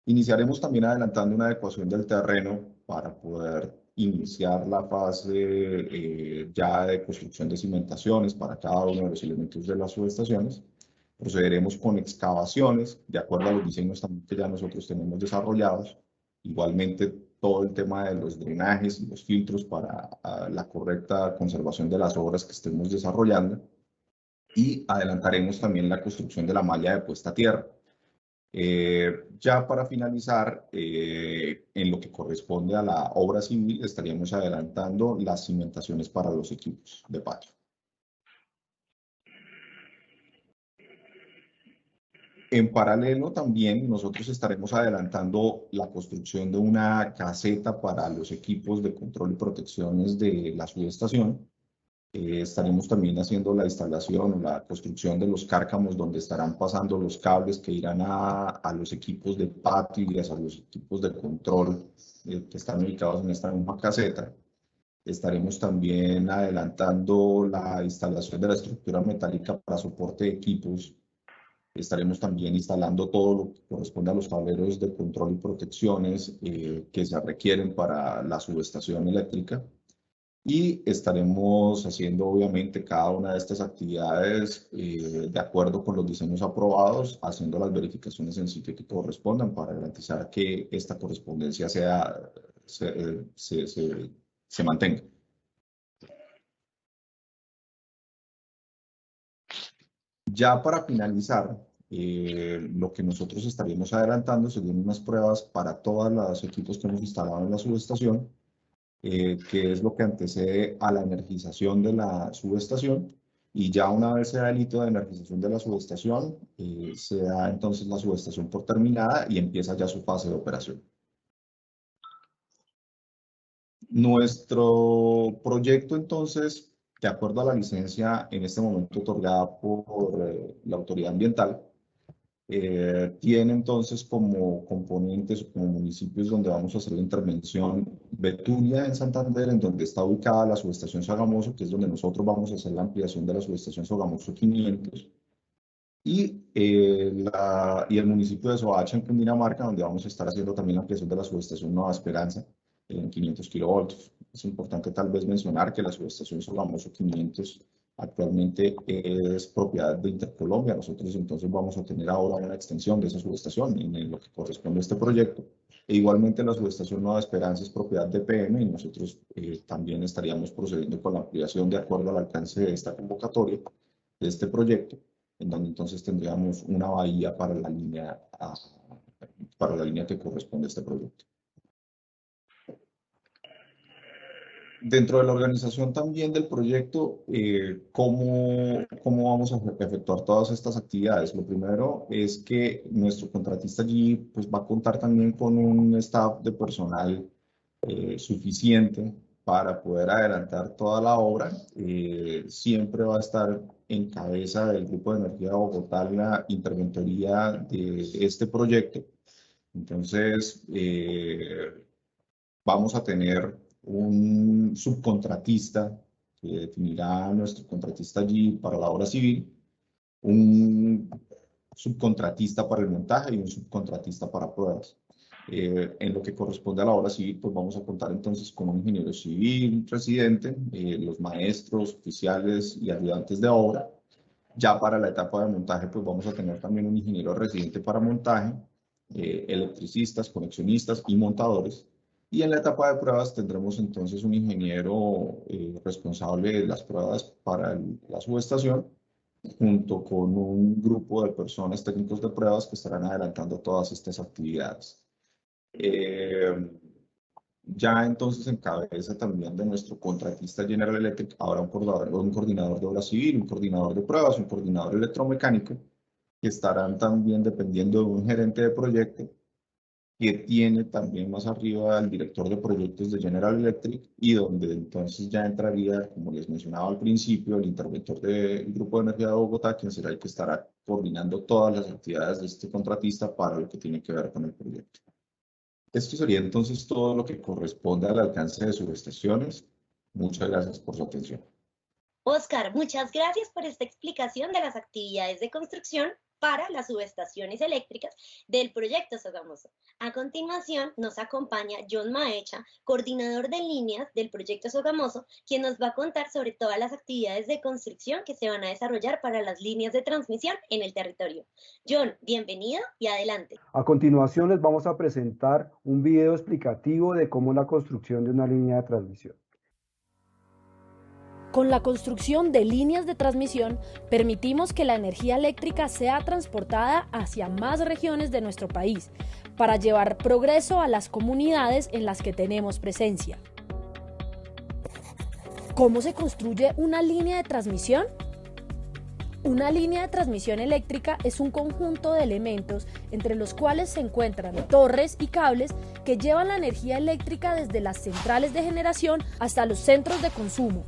Iniciaremos también adelantando una adecuación del terreno para poder iniciar la fase ya de construcción de cimentaciones para cada uno de los elementos de las subestaciones. Procederemos con excavaciones de acuerdo a los diseños también que ya nosotros tenemos desarrollados. Igualmente, todo el tema de los drenajes y los filtros para la correcta conservación de las obras que estemos desarrollando. Y adelantaremos también la construcción de la malla de puesta a tierra. Ya para finalizar, en lo que corresponde a la obra civil, estaríamos adelantando las cimentaciones para los equipos de patio. En paralelo también nosotros estaremos adelantando la construcción de una caseta para los equipos de control y protecciones de la subestación. Estaremos también haciendo la instalación o la construcción de los cárcamos donde estarán pasando los cables que irán a los equipos de patio y a los equipos de control que están ubicados en esta misma caseta. Estaremos también adelantando la instalación de la estructura metálica para soporte de equipos. Estaremos también instalando todo lo que corresponde a los tableros de control y protecciones que se requieren para la subestación eléctrica. Y estaremos haciendo obviamente cada una de estas actividades de acuerdo con los diseños aprobados, haciendo las verificaciones en sitio que correspondan para garantizar que esta correspondencia se mantenga. Ya para finalizar, lo que nosotros estaríamos adelantando serían unas pruebas para todos los equipos que hemos instalado en la subestación, que es lo que antecede a la energización de la subestación. Y ya una vez se da el hito de energización de la subestación, se da entonces la subestación por terminada y empieza ya su fase de operación. Nuestro proyecto entonces, de acuerdo a la licencia en este momento otorgada por la autoridad ambiental, tiene entonces como componentes o como municipios donde vamos a hacer la intervención Betulia en Santander, en donde está ubicada la subestación Sogamoso, que es donde nosotros vamos a hacer la ampliación de la subestación Sogamoso 500, y el municipio de Soacha en Cundinamarca, donde vamos a estar haciendo también la ampliación de la subestación Nueva Esperanza en 500 kilovoltios. Es importante tal vez mencionar que la subestación Sogamoso 500 actualmente es propiedad de Intercolombia. Nosotros entonces vamos a tener ahora una extensión de esa subestación en lo que corresponde a este proyecto. E igualmente la subestación Nueva Esperanza es propiedad de PM y nosotros también estaríamos procediendo con la ampliación de acuerdo al alcance de esta convocatoria, de este proyecto, en donde entonces tendríamos una bahía para la línea que corresponde a este proyecto. Dentro de la organización también del proyecto, ¿cómo vamos a efectuar todas estas actividades? Lo primero es que nuestro contratista allí pues, va a contar también con un staff de personal suficiente para poder adelantar toda la obra. Siempre va a estar en cabeza del Grupo de Energía de Bogotá la interventoría de este proyecto. Entonces, vamos a tener un subcontratista que definirá nuestro contratista allí para la obra civil, un subcontratista para el montaje y un subcontratista para pruebas. En lo que corresponde a la obra civil, pues vamos a contar entonces con un ingeniero civil residente, los maestros, oficiales y ayudantes de obra. Ya para la etapa de montaje, pues vamos a tener también un ingeniero residente para montaje, electricistas, conexionistas y montadores. Y en la etapa de pruebas tendremos entonces un ingeniero responsable de las pruebas para la subestación, junto con un grupo de personas técnicos de pruebas que estarán adelantando todas estas actividades. ya entonces en cabeza también de nuestro contratista General Electric, ahora un coordinador de obra civil, un coordinador de pruebas, un coordinador electromecánico, que estarán también dependiendo de un gerente de proyecto, que tiene también más arriba al director de proyectos de General Electric, y donde entonces ya entraría, como les mencionaba al principio, el interventor del Grupo de Energía de Bogotá, quien será el que estará coordinando todas las actividades de este contratista para lo que tiene que ver con el proyecto. Esto sería entonces todo lo que corresponde al alcance de subestaciones. Muchas gracias por su atención. Oscar, muchas gracias por esta explicación de las actividades de construcción para las subestaciones eléctricas del proyecto Sogamoso. A continuación nos acompaña John Maecha, coordinador de líneas del proyecto Sogamoso, quien nos va a contar sobre todas las actividades de construcción que se van a desarrollar para las líneas de transmisión en el territorio. John, bienvenido y adelante. A continuación les vamos a presentar un video explicativo de cómo es la construcción de una línea de transmisión. Con la construcción de líneas de transmisión, permitimos que la energía eléctrica sea transportada hacia más regiones de nuestro país, para llevar progreso a las comunidades en las que tenemos presencia. ¿Cómo se construye una línea de transmisión? Una línea de transmisión eléctrica es un conjunto de elementos entre los cuales se encuentran torres y cables que llevan la energía eléctrica desde las centrales de generación hasta los centros de consumo.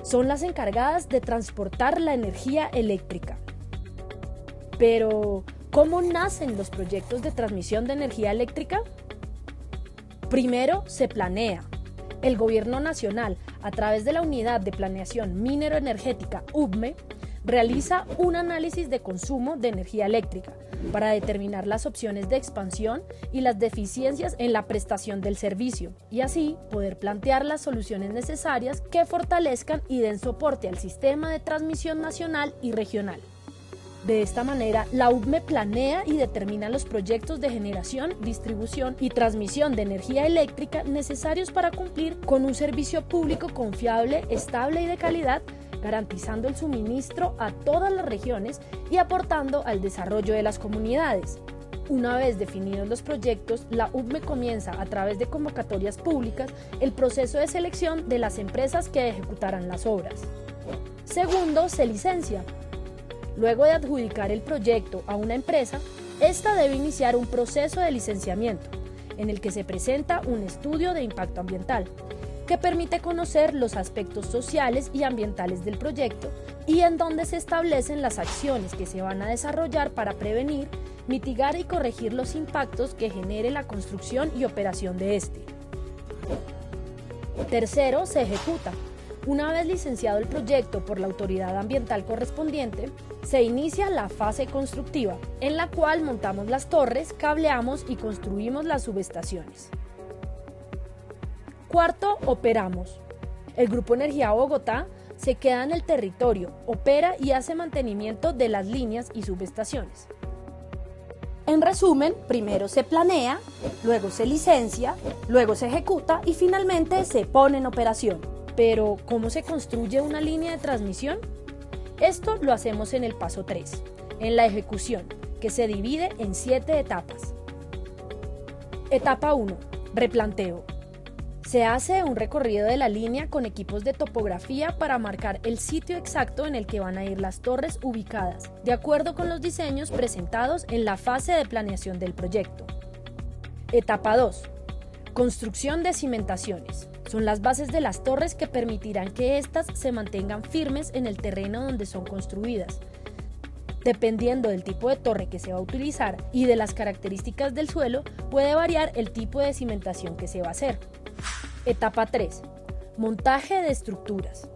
Son las encargadas de transportar la energía eléctrica. Pero, ¿cómo nacen los proyectos de transmisión de energía eléctrica? Primero, se planea. El Gobierno Nacional, a través de la Unidad de Planeación Minero-Energética, UBME, realiza un análisis de consumo de energía eléctrica para determinar las opciones de expansión y las deficiencias en la prestación del servicio, y así poder plantear las soluciones necesarias que fortalezcan y den soporte al sistema de transmisión nacional y regional. De esta manera, la UBME planea y determina los proyectos de generación, distribución y transmisión de energía eléctrica necesarios para cumplir con un servicio público confiable, estable y de calidad, garantizando el suministro a todas las regiones y aportando al desarrollo de las comunidades. Una vez definidos los proyectos, la UBME comienza, a través de convocatorias públicas, el proceso de selección de las empresas que ejecutarán las obras. Segundo, se licencia. Luego de adjudicar el proyecto a una empresa, esta debe iniciar un proceso de licenciamiento, en el que se presenta un estudio de impacto ambiental, que permite conocer los aspectos sociales y ambientales del proyecto y en donde se establecen las acciones que se van a desarrollar para prevenir, mitigar y corregir los impactos que genere la construcción y operación de este. Tercero, se ejecuta. Una vez licenciado el proyecto por la autoridad ambiental correspondiente, se inicia la fase constructiva, en la cual montamos las torres, cableamos y construimos las subestaciones. Cuarto, operamos. El Grupo Energía Bogotá se queda en el territorio, opera y hace mantenimiento de las líneas y subestaciones. En resumen, primero se planea, luego se licencia, luego se ejecuta y finalmente se pone en operación. Pero, ¿cómo se construye una línea de transmisión? Esto lo hacemos en el paso 3, en la ejecución, que se divide en 7 etapas. Etapa 1. Replanteo. Se hace un recorrido de la línea con equipos de topografía para marcar el sitio exacto en el que van a ir las torres ubicadas, de acuerdo con los diseños presentados en la fase de planeación del proyecto. Etapa 2. Construcción de cimentaciones. Son las bases de las torres que permitirán que éstas se mantengan firmes en el terreno donde son construidas. Dependiendo del tipo de torre que se va a utilizar y de las características del suelo, puede variar el tipo de cimentación que se va a hacer. Etapa 3. Montaje de estructuras.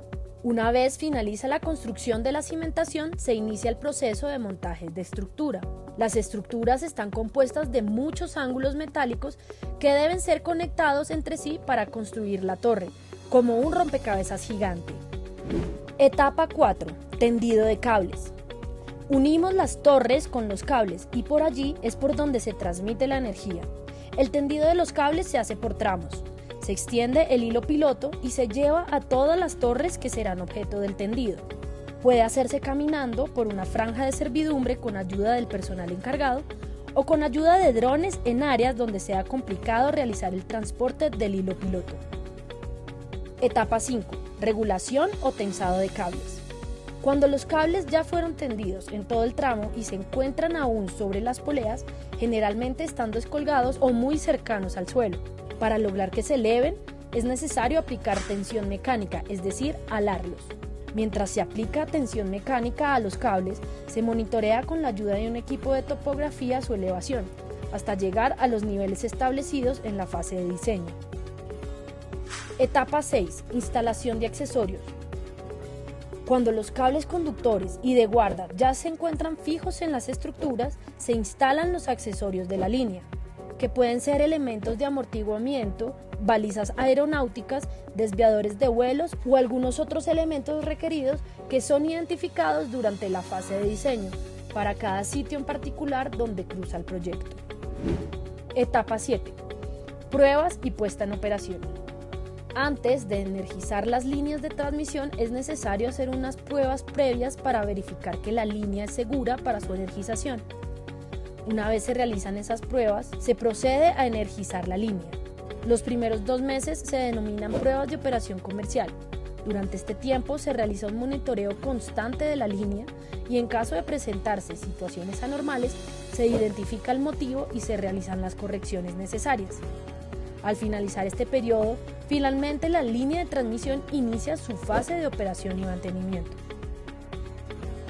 Una vez finaliza la construcción de la cimentación, se inicia el proceso de montaje de estructura. Las estructuras están compuestas de muchos ángulos metálicos que deben ser conectados entre sí para construir la torre, como un rompecabezas gigante. Etapa 4. Tendido de cables. Unimos las torres con los cables y por allí es por donde se transmite la energía. El tendido de los cables se hace por tramos. Se extiende el hilo piloto y se lleva a todas las torres que serán objeto del tendido. Puede hacerse caminando por una franja de servidumbre con ayuda del personal encargado o con ayuda de drones en áreas donde sea complicado realizar el transporte del hilo piloto. Etapa 5. Regulación o tensado de cables. Cuando los cables ya fueron tendidos en todo el tramo y se encuentran aún sobre las poleas, generalmente están descolgados o muy cercanos al suelo. Para lograr que se eleven, es necesario aplicar tensión mecánica, es decir, alarlos. Mientras se aplica tensión mecánica a los cables, se monitorea con la ayuda de un equipo de topografía su elevación, hasta llegar a los niveles establecidos en la fase de diseño. Etapa 6. Instalación de accesorios. Cuando los cables conductores y de guarda ya se encuentran fijos en las estructuras, se instalan los accesorios de la línea, que pueden ser elementos de amortiguamiento, balizas aeronáuticas, desviadores de vuelos o algunos otros elementos requeridos que son identificados durante la fase de diseño para cada sitio en particular donde cruza el proyecto. Etapa 7. Pruebas y puesta en operación. Antes de energizar las líneas de transmisión es necesario hacer unas pruebas previas para verificar que la línea es segura para su energización. Una vez se realizan esas pruebas, se procede a energizar la línea. Los primeros 2 meses se denominan pruebas de operación comercial. Durante este tiempo se realiza un monitoreo constante de la línea y en caso de presentarse situaciones anormales, se identifica el motivo y se realizan las correcciones necesarias. Al finalizar este periodo, finalmente la línea de transmisión inicia su fase de operación y mantenimiento.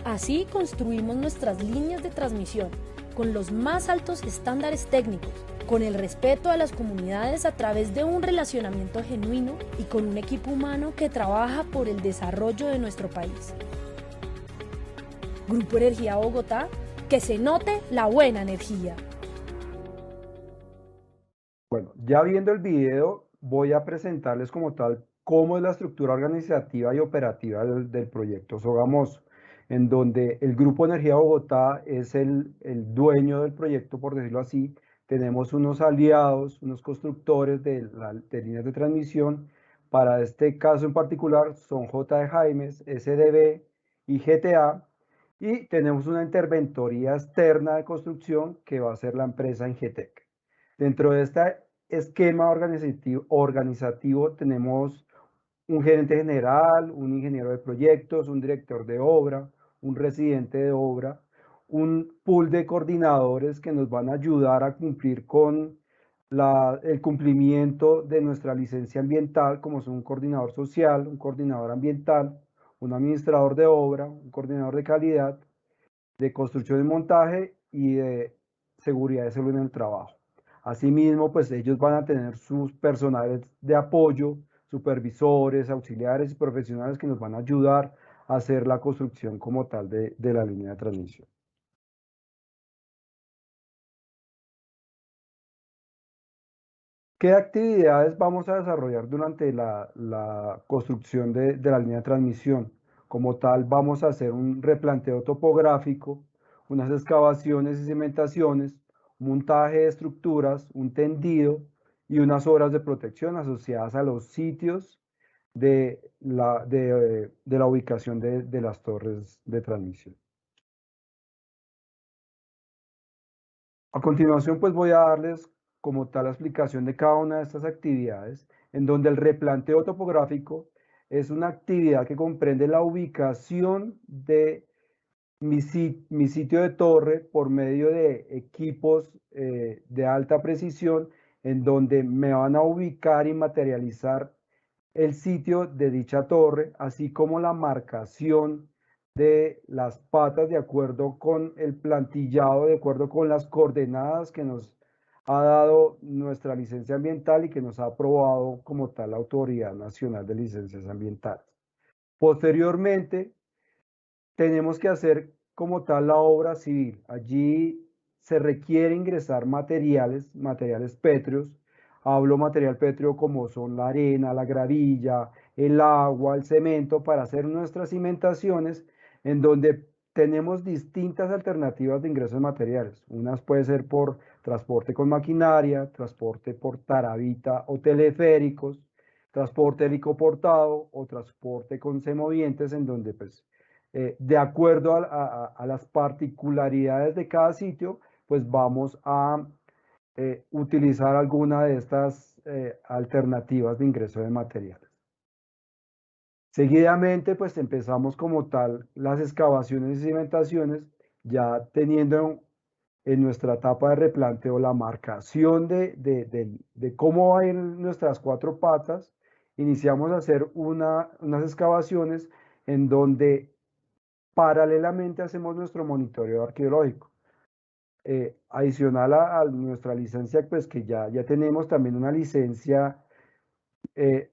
Así construimos nuestras líneas de transmisión con los más altos estándares técnicos, con el respeto a las comunidades a través de un relacionamiento genuino y con un equipo humano que trabaja por el desarrollo de nuestro país. Grupo Energía Bogotá, que se note la buena energía. Bueno, ya viendo el video, voy a presentarles como tal cómo es la estructura organizativa y operativa del proyecto Sogamoso, en donde el Grupo Energía Bogotá es el dueño del proyecto, por decirlo así. Tenemos unos aliados, unos constructores de líneas de transmisión. Para este caso en particular son J. Jaimes, SDB y GTA. Y tenemos una interventoría externa de construcción que va a ser la empresa Ingetec. Dentro de este esquema organizativo tenemos un gerente general, un ingeniero de proyectos, un director de obra, un residente de obra, un pool de coordinadores que nos van a ayudar a cumplir con el cumplimiento de nuestra licencia ambiental, como son un coordinador social, un coordinador ambiental, un administrador de obra, un coordinador de calidad, de construcción y montaje y de seguridad y salud en el trabajo. Asimismo, pues ellos van a tener sus personales de apoyo, supervisores, auxiliares y profesionales que nos van a ayudar a hacer la construcción como tal de la línea de transmisión. ¿Qué actividades vamos a desarrollar durante la construcción de la línea de transmisión? Como tal, vamos a hacer un replanteo topográfico, unas excavaciones y cimentaciones, un montaje de estructuras, un tendido y unas obras de protección asociadas a los sitios de la ubicación de las torres de transmisión. A continuación, pues voy a darles como tal la explicación de cada una de estas actividades, en donde el replanteo topográfico es una actividad que comprende la ubicación de mi sitio de torre por medio de equipos de alta precisión, en donde me van a ubicar y materializar el sitio de dicha torre, así como la marcación de las patas de acuerdo con el plantillado, de acuerdo con las coordenadas que nos ha dado nuestra licencia ambiental y que nos ha aprobado como tal la Autoridad Nacional de Licencias Ambientales. Posteriormente, tenemos que hacer como tal la obra civil. Allí se requiere ingresar materiales pétreos. Hablo material pétreo como son la arena, la gravilla, el agua, el cemento, para hacer nuestras cimentaciones, en donde tenemos distintas alternativas de ingresos de materiales. Unas puede ser por transporte con maquinaria, transporte por tarabita o teleféricos, transporte helicoportado o transporte con semovientes, en donde pues de acuerdo a las particularidades de cada sitio, pues vamos a utilizar alguna de estas alternativas de ingreso de materiales. Seguidamente, pues empezamos como tal las excavaciones y cimentaciones, ya teniendo en nuestra etapa de replanteo la marcación de cómo van a ir nuestras 4 patas. Iniciamos a hacer unas excavaciones en donde paralelamente hacemos nuestro monitoreo arqueológico. Adicional a nuestra licencia, pues que ya tenemos también una licencia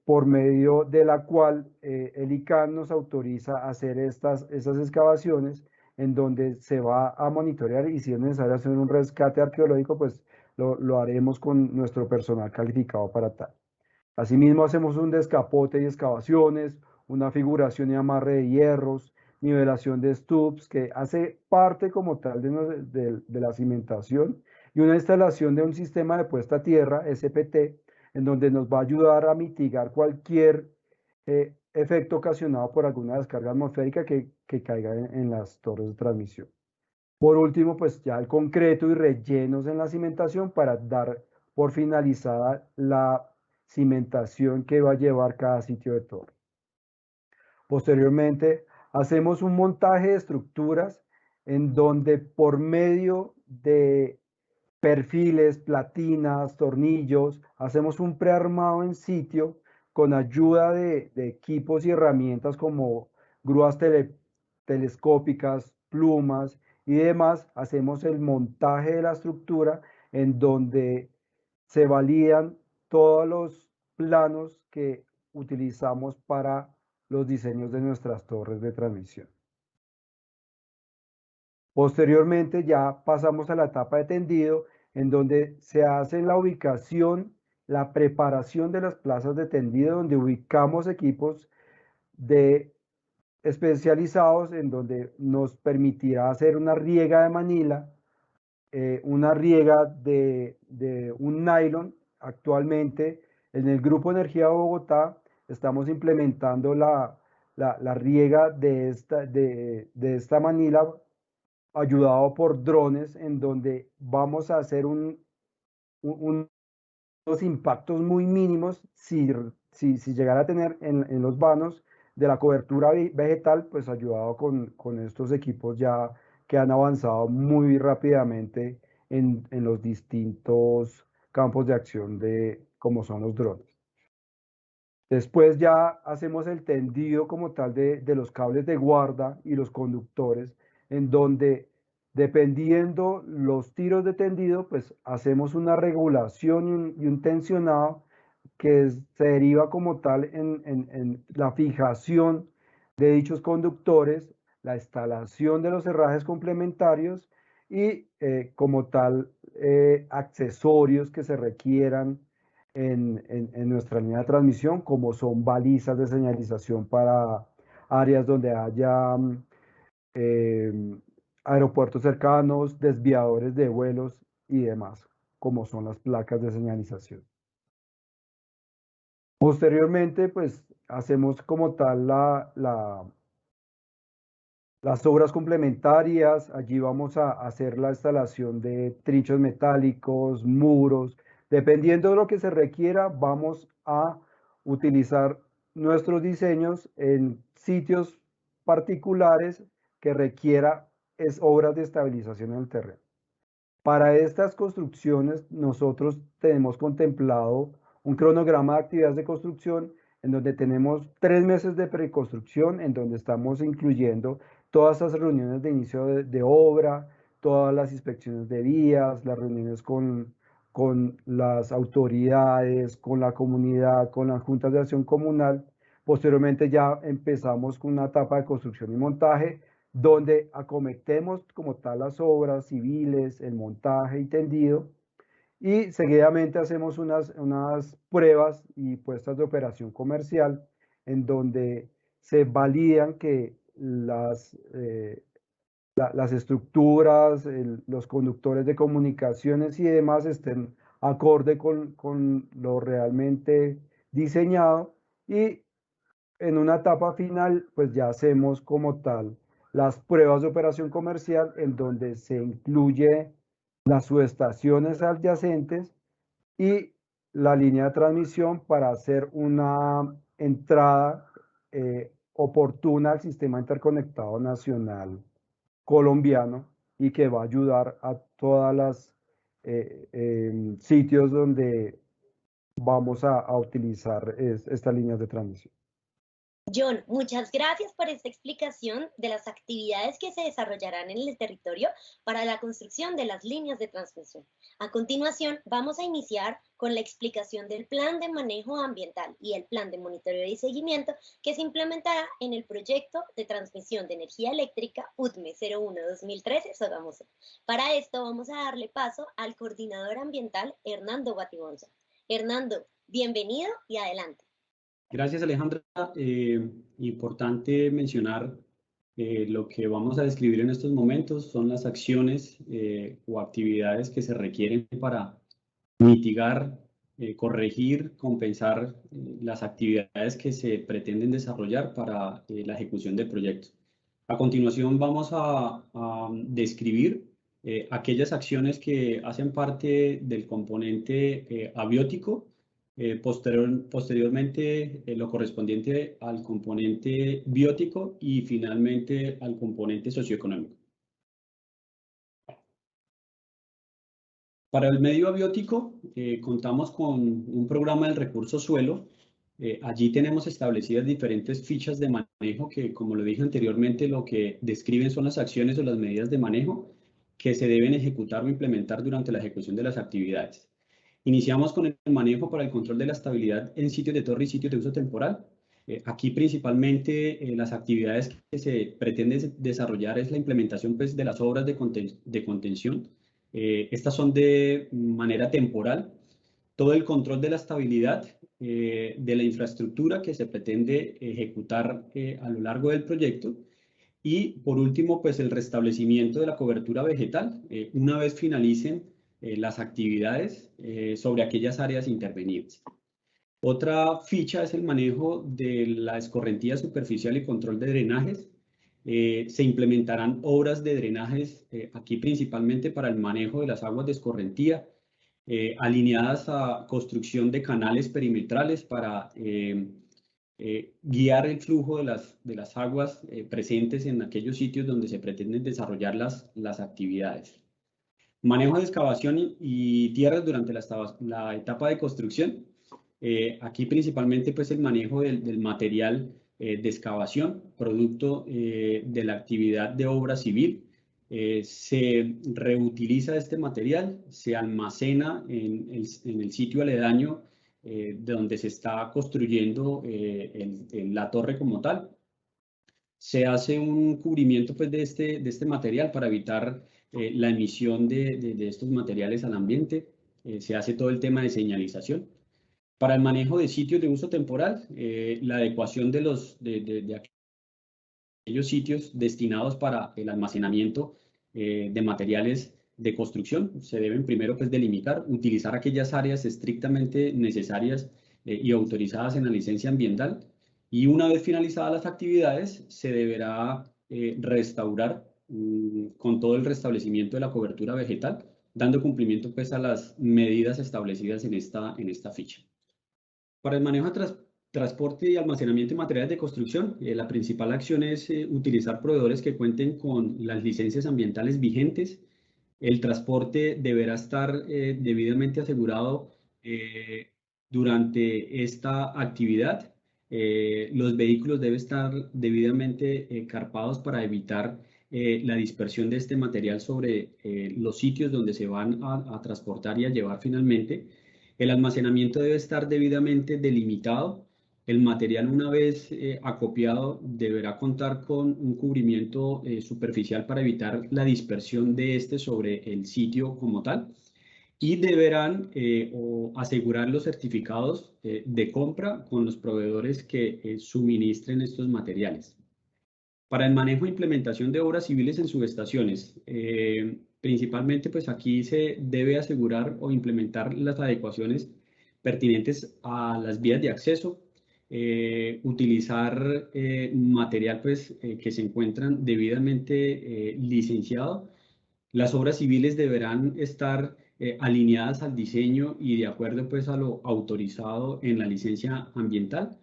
por medio de la cual el ICANN nos autoriza a hacer estas excavaciones en donde se va a monitorear, y si es necesario hacer un rescate arqueológico, pues lo haremos con nuestro personal calificado para tal. Asimismo, hacemos un descapote y excavaciones, una figuración y amarre de hierros, nivelación de stubs, que hace parte como tal de la cimentación, y una instalación de un sistema de puesta a tierra, SPT, en donde nos va a ayudar a mitigar cualquier efecto ocasionado por alguna descarga atmosférica que caiga en las torres de transmisión. Por último, pues ya el concreto y rellenos en la cimentación para dar por finalizada la cimentación que va a llevar cada sitio de torre. Posteriormente, hacemos un montaje de estructuras en donde por medio de perfiles, platinas, tornillos, hacemos un prearmado en sitio con ayuda de equipos y herramientas como grúas telescópicas, plumas y demás. Hacemos el montaje de la estructura en donde se validan todos los planos que utilizamos para los diseños de nuestras torres de transmisión. Posteriormente ya pasamos a la etapa de tendido, en donde se hace la ubicación, la preparación de las plazas de tendido, donde ubicamos equipos especializados, en donde nos permitirá hacer una riega de manila, una riega de un nylon. Actualmente en el Grupo Energía de Bogotá estamos implementando la riega de esta manila, ayudado por drones, en donde vamos a hacer unos impactos muy mínimos si llegara a tener en los vanos de la cobertura vegetal, pues ayudado con estos equipos ya que han avanzado muy rápidamente en los distintos campos de acción como son los drones. Después ya hacemos el tendido como tal de los cables de guarda y los conductores, en donde, dependiendo los tiros de tendido, pues hacemos una regulación y un tensionado que se deriva como tal en la fijación de dichos conductores, la instalación de los herrajes complementarios y como tal accesorios que se requieran en nuestra línea de transmisión, como son balizas de señalización para áreas donde haya aeropuertos cercanos, desviadores de vuelos y demás, como son las placas de señalización. Posteriormente, pues hacemos como tal las obras complementarias. Allí vamos a hacer la instalación de trinchos metálicos, muros. Dependiendo de lo que se requiera, vamos a utilizar nuestros diseños en sitios particulares que requiera obras de estabilización en el terreno. Para estas construcciones, nosotros tenemos contemplado un cronograma de actividades de construcción en donde tenemos 3 meses de preconstrucción, en donde estamos incluyendo todas estas reuniones de inicio de obra, todas las inspecciones de vías, las reuniones con las autoridades, con la comunidad, con las juntas de acción comunal. Posteriormente ya empezamos con una etapa de construcción y montaje, donde acometemos como tal las obras civiles, el montaje y tendido, y seguidamente hacemos unas pruebas y puestas de operación comercial, en donde se validan que las estructuras, los conductores de comunicaciones y demás estén acorde con lo realmente diseñado, y en una etapa final pues ya hacemos como tal las pruebas de operación comercial, en donde se incluye las subestaciones adyacentes y la línea de transmisión para hacer una entrada oportuna al sistema interconectado nacional colombiano y que va a ayudar a todas las sitios donde vamos a utilizar estas líneas de transmisión. John, muchas gracias por esta explicación de las actividades que se desarrollarán en el territorio para la construcción de las líneas de transmisión. A continuación, vamos a iniciar con la explicación del plan de manejo ambiental y el plan de monitoreo y seguimiento que se implementará en el proyecto de transmisión de energía eléctrica UTME 01-2013 Sogamoso. Para esto vamos a darle paso al coordinador ambiental Hernando Guatibonza. Hernando, bienvenido y adelante. Gracias, Alejandra. Importante mencionar lo que vamos a describir en estos momentos son las acciones o actividades que se requieren para mitigar, corregir, compensar las actividades que se pretenden desarrollar para la ejecución del proyecto. A continuación vamos a describir aquellas acciones que hacen parte del componente abiótico, posteriormente lo correspondiente al componente biótico y finalmente al componente socioeconómico. Para el medio abiótico contamos con un programa del recurso suelo. Allí tenemos establecidas diferentes fichas de manejo que, como lo dije anteriormente, lo que describen son las acciones o las medidas de manejo que se deben ejecutar o implementar durante la ejecución de las actividades. Iniciamos con el manejo para el control de la estabilidad en sitios de torre y sitios de uso temporal. Aquí principalmente las actividades que se pretende desarrollar es la implementación pues, de las obras de contención. Estas son de manera temporal. Todo el control de la estabilidad de la infraestructura que se pretende ejecutar a lo largo del proyecto. Y por último, pues el restablecimiento de la cobertura vegetal una vez finalicen las actividades sobre aquellas áreas intervenidas. Otra ficha es el manejo de la escorrentía superficial y control de drenajes. Se implementarán obras de drenajes aquí principalmente para el manejo de las aguas de escorrentía, alineadas a construcción de canales perimetrales para guiar el flujo de las aguas presentes en aquellos sitios donde se pretenden desarrollar las actividades. Manejo de excavación y tierras durante la etapa de construcción. Aquí principalmente pues el manejo del material de excavación, producto de la actividad de obra civil. Se reutiliza este material, se almacena en el sitio aledaño de donde se está construyendo la torre como tal. Se hace un cubrimiento pues, de este material para evitar la emisión de estos materiales al ambiente. Se hace todo el tema de señalización. Para el manejo de sitios de uso temporal, la adecuación de aquellos sitios destinados para el almacenamiento de materiales de construcción. Se deben primero pues, delimitar, utilizar aquellas áreas estrictamente necesarias y autorizadas en la licencia ambiental. Y una vez finalizadas las actividades, se deberá restaurar con todo el restablecimiento de la cobertura vegetal, dando cumplimiento pues, a las medidas establecidas en esta ficha. Para el manejo de transporte y almacenamiento de materiales de construcción, la principal acción es utilizar proveedores que cuenten con las licencias ambientales vigentes. El transporte deberá estar debidamente asegurado durante esta actividad. Los vehículos deben estar debidamente carpados para evitar la dispersión de este material sobre los sitios donde se van a transportar y a llevar finalmente. El almacenamiento debe estar debidamente delimitado. El material, una vez acopiado, deberá contar con un cubrimiento superficial para evitar la dispersión de este sobre el sitio como tal. Y deberán asegurar los certificados de compra con los proveedores que suministren estos materiales. Para el manejo e implementación de obras civiles en subestaciones, principalmente pues aquí se debe asegurar o implementar las adecuaciones pertinentes a las vías de acceso, utilizar material pues, que se encuentran debidamente licenciado Las obras civiles deberán estar alineadas al diseño y de acuerdo pues a lo autorizado en la licencia ambiental.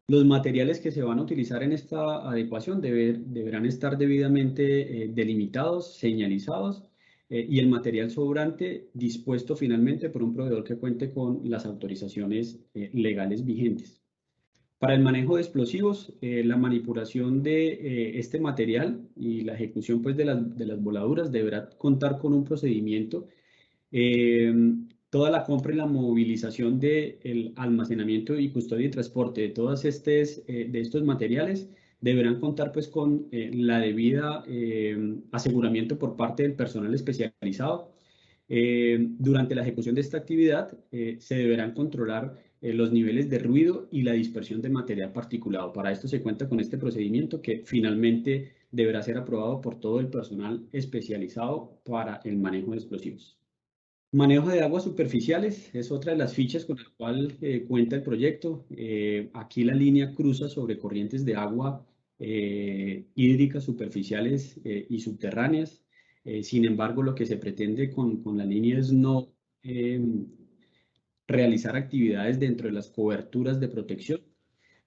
Los materiales que se van a utilizar en esta adecuación deberán estar debidamente delimitados, señalizados y el material sobrante dispuesto finalmente por un proveedor que cuente con las autorizaciones legales vigentes. Para el manejo de explosivos, la manipulación de este material y la ejecución pues, de las voladuras deberá contar con un procedimiento. Toda la compra y la movilización del almacenamiento y custodia y transporte de todos de estos materiales deberán contar pues, con la debida aseguramiento por parte del personal especializado. Durante la ejecución de esta actividad se deberán controlar los niveles de ruido y la dispersión de material particulado. Para esto se cuenta con este procedimiento que finalmente deberá ser aprobado por todo el personal especializado para el manejo de explosivos. Manejo de aguas superficiales es otra de las fichas con la cual cuenta el proyecto. Aquí la línea cruza sobre corrientes de agua hídricas superficiales y subterráneas. Sin embargo, lo que se pretende con la línea es no realizar actividades dentro de las coberturas de protección.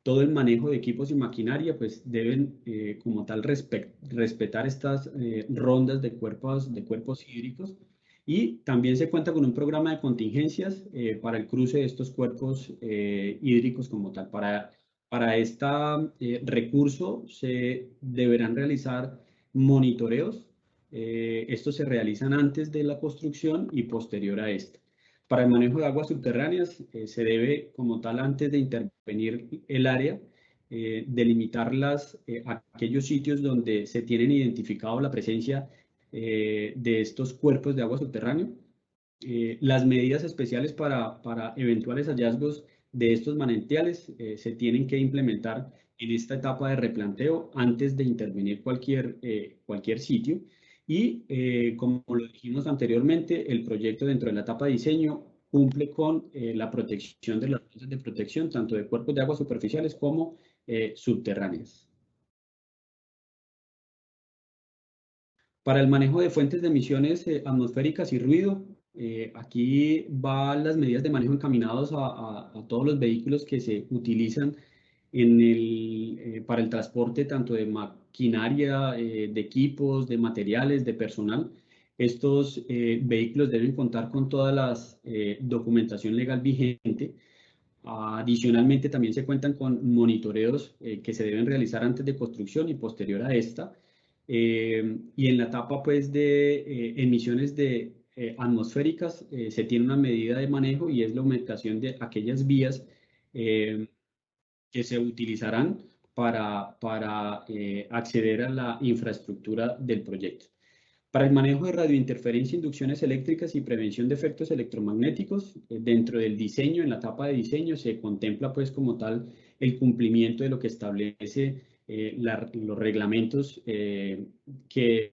Todo el manejo de equipos y maquinaria pues deben como tal respetar estas rondas de cuerpos hídricos y también se cuenta con un programa de contingencias para el cruce de estos cuerpos hídricos como tal. Para este recurso se deberán realizar monitoreos. Estos se realizan antes de la construcción y posterior a esta. Para el manejo de aguas subterráneas se debe, como tal, antes de intervenir el área, delimitarlas aquellos sitios donde se tienen identificado la presencia de estos cuerpos de agua subterráneo. Las medidas especiales para eventuales hallazgos de estos manantiales se tienen que implementar en esta etapa de replanteo antes de intervenir cualquier sitio. Y como lo dijimos anteriormente, el proyecto dentro de la etapa de diseño cumple con la protección de las redes de protección, tanto de cuerpos de aguas superficiales como subterráneas. Para el manejo de fuentes de emisiones atmosféricas y ruido, aquí van las medidas de manejo encaminados a todos los vehículos que se utilizan para el transporte tanto de maquinaria, de equipos, de materiales, de personal. Estos vehículos deben contar con toda la documentación legal vigente. Adicionalmente, también se cuentan con monitoreos que se deben realizar antes de construcción y posterior a esta. Y en la etapa pues, de emisiones atmosféricas se tiene una medida de manejo y es la aumentación de aquellas vías que se utilizarán para acceder a la infraestructura del proyecto. Para el manejo de radiointerferencia, inducciones eléctricas y prevención de efectos electromagnéticos, dentro del diseño, en la etapa de diseño, se contempla pues como tal el cumplimiento de lo que establece los reglamentos que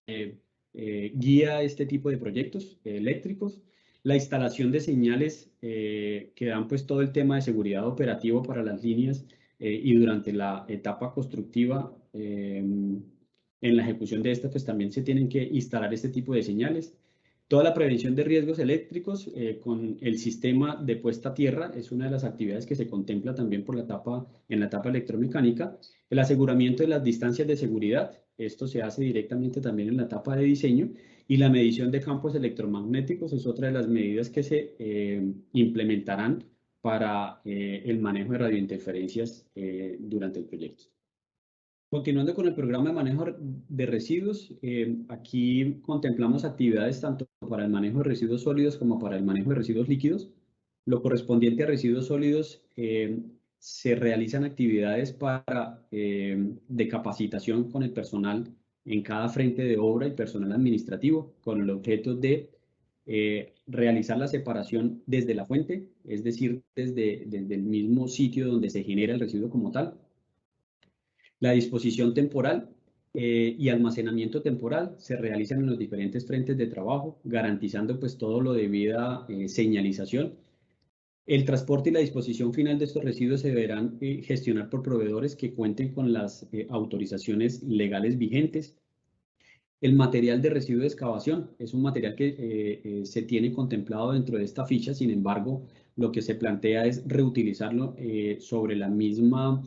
guía este tipo de proyectos eléctricos. La instalación de señales que dan pues todo el tema de seguridad operativo para las líneas y durante la etapa constructiva en la ejecución de esta, pues también se tienen que instalar este tipo de señales. Toda la prevención de riesgos eléctricos con el sistema de puesta a tierra es una de las actividades que se contempla también en la etapa electromecánica. El aseguramiento de las distancias de seguridad, esto se hace directamente también en la etapa de diseño. Y la medición de campos electromagnéticos es otra de las medidas que se implementarán para el manejo de radiointerferencias durante el proyecto. Continuando con el programa de manejo de residuos, aquí contemplamos actividades tanto para el manejo de residuos sólidos como para el manejo de residuos líquidos. Lo correspondiente a residuos sólidos, se realizan actividades de capacitación con el personal en cada frente de obra y personal administrativo con el objeto de realizar la separación desde la fuente, es decir, desde el mismo sitio donde se genera el residuo como tal. La disposición temporal y almacenamiento temporal se realizan en los diferentes frentes de trabajo, garantizando pues todo lo debida señalización. El transporte y la disposición final de estos residuos se deberán gestionar por proveedores que cuenten con las autorizaciones legales vigentes. El material de residuo de excavación es un material que se tiene contemplado dentro de esta ficha, sin embargo, lo que se plantea es reutilizarlo sobre la misma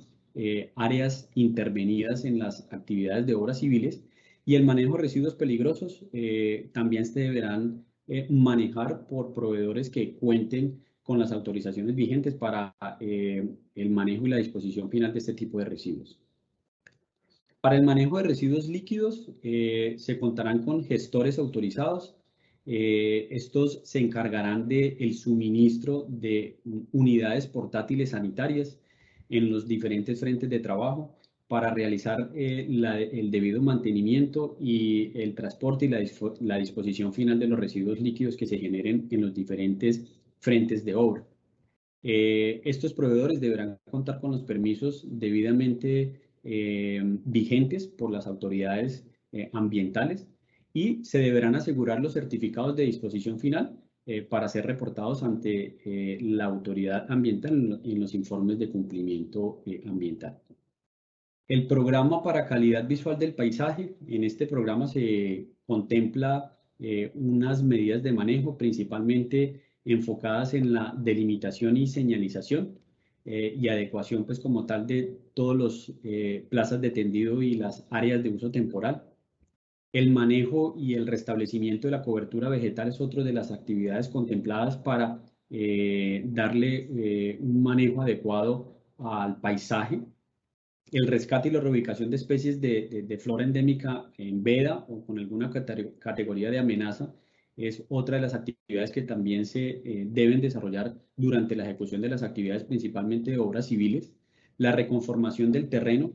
áreas intervenidas en las actividades de obras civiles, y el manejo de residuos peligrosos también se deberán manejar por proveedores que cuenten con las autorizaciones vigentes para el manejo y la disposición final de este tipo de residuos. Para el manejo de residuos líquidos se contarán con gestores autorizados. Estos se encargarán del suministro de unidades portátiles sanitarias en los diferentes frentes de trabajo para realizar el debido mantenimiento y el transporte y la disposición final de los residuos líquidos que se generen en los diferentes frentes de obra. Estos proveedores deberán contar con los permisos debidamente vigentes por las autoridades ambientales, y se deberán asegurar los certificados de disposición final para ser reportados ante la autoridad ambiental en los informes de cumplimiento ambiental. El programa para calidad visual del paisaje. En este programa se contempla unas medidas de manejo principalmente enfocadas en la delimitación y señalización y adecuación pues como tal de todos los plazas de tendido y las áreas de uso temporal. El manejo y el restablecimiento de la cobertura vegetal es otra de las actividades contempladas para darle un manejo adecuado al paisaje. El rescate y la reubicación de especies de flora endémica en veda o con alguna categoría de amenaza es otra de las actividades que también se deben desarrollar durante la ejecución de las actividades, principalmente de obras civiles. La reconformación del terreno,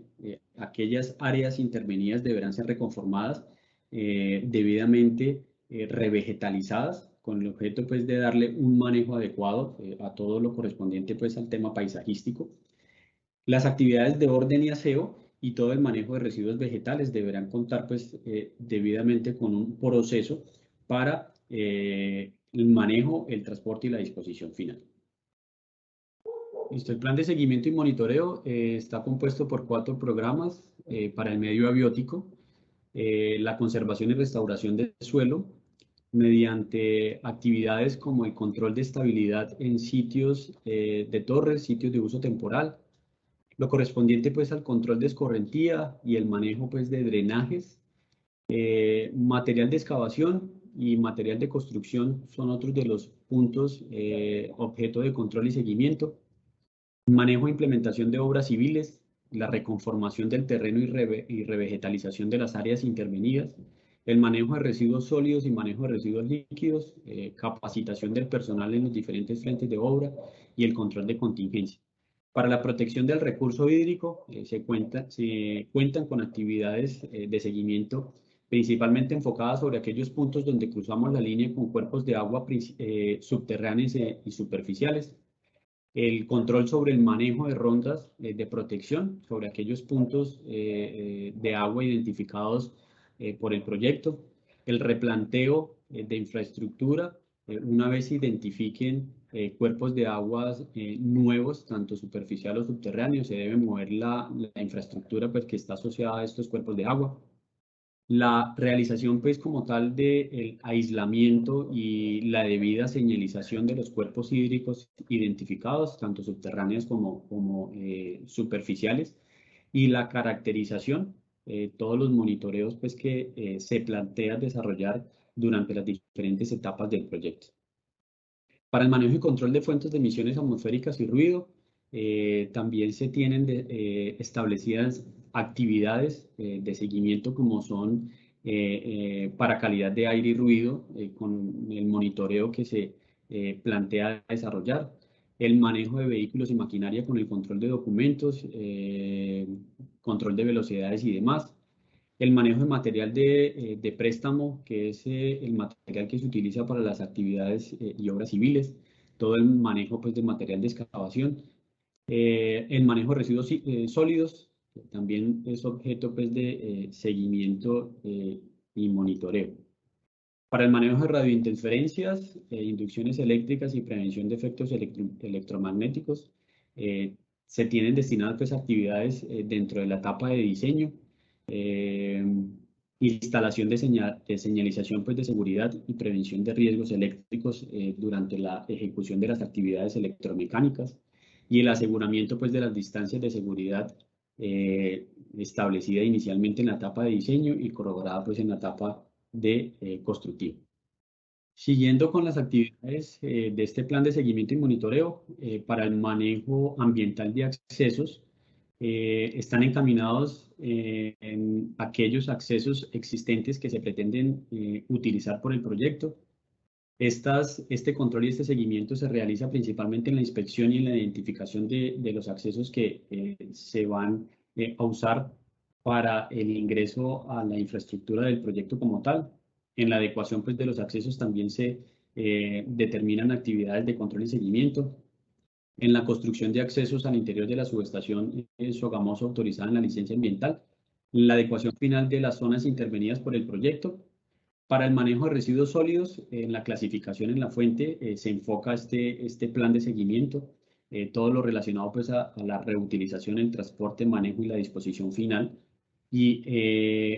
aquellas áreas intervenidas deberán ser reconformadas, debidamente revegetalizadas, con el objeto pues, de darle un manejo adecuado a todo lo correspondiente pues, al tema paisajístico. Las actividades de orden y aseo y todo el manejo de residuos vegetales deberán contar pues, debidamente con un proceso para el manejo, el transporte y la disposición final. Listo, el plan de seguimiento y monitoreo está compuesto por 4 programas para el medio abiótico, la conservación y restauración del suelo, mediante actividades como el control de estabilidad en sitios de torres, sitios de uso temporal, lo correspondiente pues al control de escorrentía y el manejo pues de drenajes, material de excavación y material de construcción son otros de los puntos objeto de control y seguimiento, manejo e implementación de obras civiles, la reconformación del terreno y revegetalización de las áreas intervenidas, el manejo de residuos sólidos y manejo de residuos líquidos, capacitación del personal en los diferentes frentes de obra y el control de contingencia. Para la protección del recurso hídrico se cuentan con actividades de seguimiento principalmente enfocadas sobre aquellos puntos donde cruzamos la línea con cuerpos de agua subterráneos y superficiales. El control sobre el manejo de rondas de protección sobre aquellos puntos de agua identificados por el proyecto. El replanteo de infraestructura una vez se identifiquen cuerpos de aguas nuevos, tanto superficial o subterráneo, se debe mover la infraestructura pues, que está asociada a estos cuerpos de agua. La realización pues como tal del aislamiento y la debida señalización de los cuerpos hídricos identificados, tanto subterráneos como superficiales, y la caracterización, todos los monitoreos pues que se plantea desarrollar durante las diferentes etapas del proyecto. Para el manejo y control de fuentes de emisiones atmosféricas y ruido, también se tienen establecidas actividades de seguimiento como son para calidad de aire y ruido, con el monitoreo que se plantea desarrollar, el manejo de vehículos y maquinaria con el control de documentos, control de velocidades y demás, el manejo de material de préstamo, que es el material que se utiliza para las actividades y obras civiles, todo el manejo pues, de material de excavación, el manejo de residuos sólidos, que también es objeto pues, de seguimiento y monitoreo. Para el manejo de radiointerferencias, inducciones eléctricas y prevención de efectos electromagnéticos, se tienen destinadas pues, actividades dentro de la etapa de diseño, instalación de señalización pues, de seguridad y prevención de riesgos eléctricos durante la ejecución de las actividades electromecánicas y el aseguramiento pues, de las distancias de seguridad establecida inicialmente en la etapa de diseño y corroborada pues, en la etapa de constructiva. Siguiendo con las actividades de este plan de seguimiento y monitoreo para el manejo ambiental de accesos, están encaminados en aquellos accesos existentes que se pretenden utilizar por el proyecto. Este control y este seguimiento se realiza principalmente en la inspección y en la identificación de los accesos que se van a usar para el ingreso a la infraestructura del proyecto como tal. En la adecuación pues, de los accesos también se determinan actividades de control y seguimiento. En la construcción de accesos al interior de la subestación Sogamoso autorizada en la licencia ambiental. La adecuación final de las zonas intervenidas por el proyecto. Para el manejo de residuos sólidos, en la clasificación en la fuente se enfoca este plan de seguimiento, todo lo relacionado pues, a la reutilización, el transporte, manejo y la disposición final, y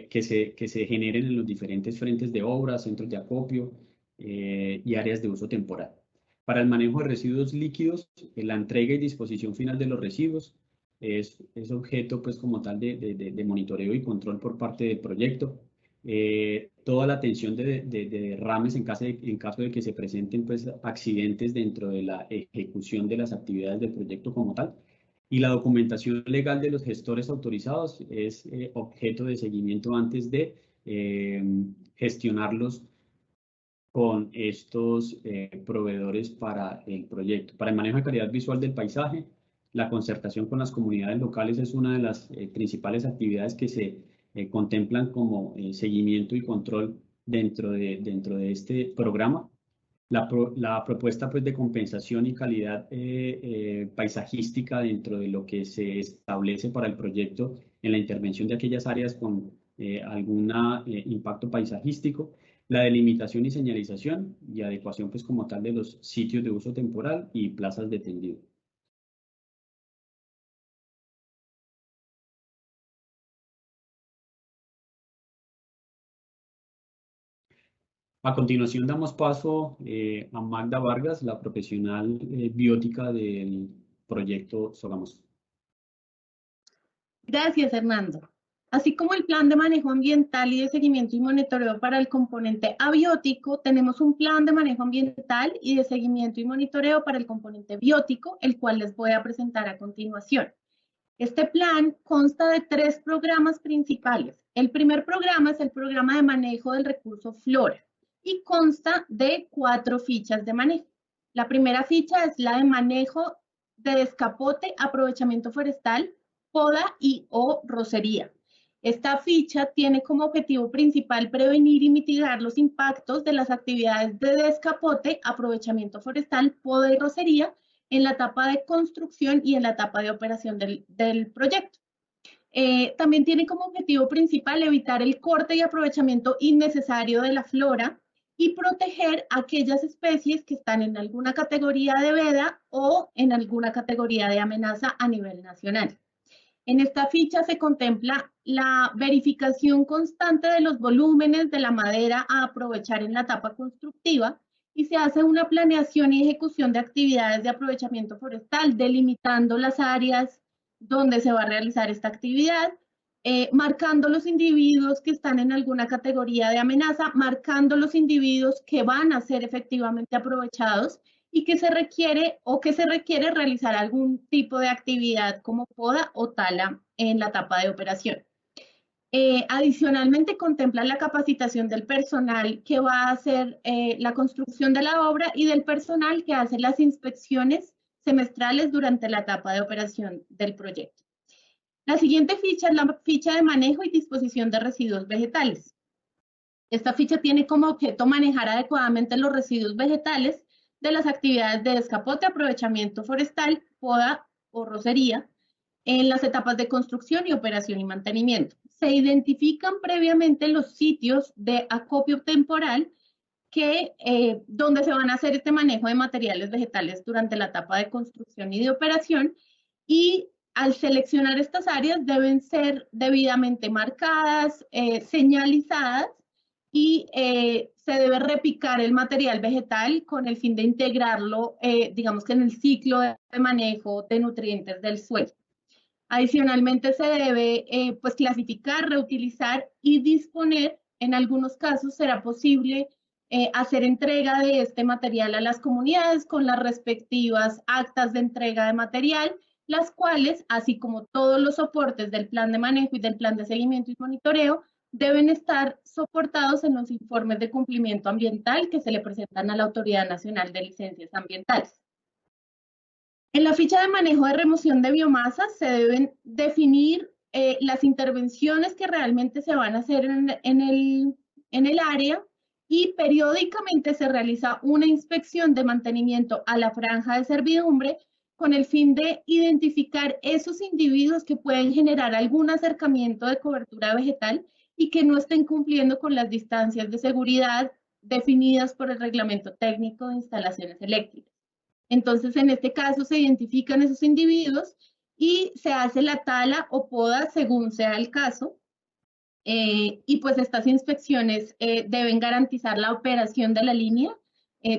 que se generen en los diferentes frentes de obra, centros de acopio y áreas de uso temporal. Para el manejo de residuos líquidos, la entrega y disposición final de los residuos es objeto pues, como tal de monitoreo y control por parte del proyecto. Toda la atención de derrames en caso de que se presenten pues, accidentes dentro de la ejecución de las actividades del proyecto como tal. Y la documentación legal de los gestores autorizados es objeto de seguimiento antes de gestionarlos con estos proveedores para el proyecto. Para el manejo de calidad visual del paisaje, la concertación con las comunidades locales es una de las principales actividades que se contemplan como seguimiento y control dentro de este programa. La propuesta pues, de compensación y calidad paisajística dentro de lo que se establece para el proyecto en la intervención de aquellas áreas con algún impacto paisajístico, la delimitación y señalización y adecuación pues, como tal de los sitios de uso temporal y plazas de tendido. A continuación damos paso a Magda Vargas, la profesional biótica del proyecto Sogamoso. Gracias, Hernando. Así como el plan de manejo ambiental y de seguimiento y monitoreo para el componente abiótico, tenemos un plan de manejo ambiental y de seguimiento y monitoreo para el componente biótico, el cual les voy a presentar a continuación. Este plan consta de 3 programas principales. El primer programa es el programa de manejo del recurso flora y consta de 4 fichas de manejo. La primera ficha es la de manejo de descapote, aprovechamiento forestal, poda y o rocería. Esta ficha tiene como objetivo principal prevenir y mitigar los impactos de las actividades de descapote, aprovechamiento forestal, poda y rocería en la etapa de construcción y en la etapa de operación del proyecto. También tiene como objetivo principal evitar el corte y aprovechamiento innecesario de la flora y proteger aquellas especies que están en alguna categoría de veda o en alguna categoría de amenaza a nivel nacional. En esta ficha se contempla la verificación constante de los volúmenes de la madera a aprovechar en la etapa constructiva y se hace una planeación y ejecución de actividades de aprovechamiento forestal, delimitando las áreas donde se va a realizar esta actividad, marcando los individuos que están en alguna categoría de amenaza, marcando los individuos que van a ser efectivamente aprovechados y que se requiere realizar algún tipo de actividad como poda o tala en la etapa de operación. Adicionalmente, contempla la capacitación del personal que va a hacer la construcción de la obra y del personal que hace las inspecciones semestrales durante la etapa de operación del proyecto. La siguiente ficha es la ficha de manejo y disposición de residuos vegetales. Esta ficha tiene como objeto manejar adecuadamente los residuos vegetales de las actividades de descapote, aprovechamiento forestal, poda o rocería en las etapas de construcción y operación y mantenimiento. Se identifican previamente los sitios de acopio temporal donde se van a hacer este manejo de materiales vegetales durante la etapa de construcción y de operación y al seleccionar estas áreas deben ser debidamente marcadas, señalizadas y se debe repicar el material vegetal con el fin de integrarlo, digamos que en el ciclo de manejo de nutrientes del suelo. Adicionalmente se debe pues clasificar, reutilizar y disponer. En algunos casos será posible hacer entrega de este material a las comunidades con las respectivas actas de entrega de material, las cuales, así como todos los soportes del plan de manejo y del plan de seguimiento y monitoreo, deben estar soportados en los informes de cumplimiento ambiental que se le presentan a la Autoridad Nacional de Licencias Ambientales. En la ficha de manejo de remoción de biomasa se deben definir las intervenciones que realmente se van a hacer en el área, y periódicamente se realiza una inspección de mantenimiento a la franja de servidumbre con el fin de identificar esos individuos que pueden generar algún acercamiento de cobertura vegetal y que no estén cumpliendo con las distancias de seguridad definidas por el Reglamento Técnico de Instalaciones Eléctricas. Entonces, en este caso se identifican esos individuos y se hace la tala o poda según sea el caso. Y pues estas inspecciones deben garantizar la operación de la línea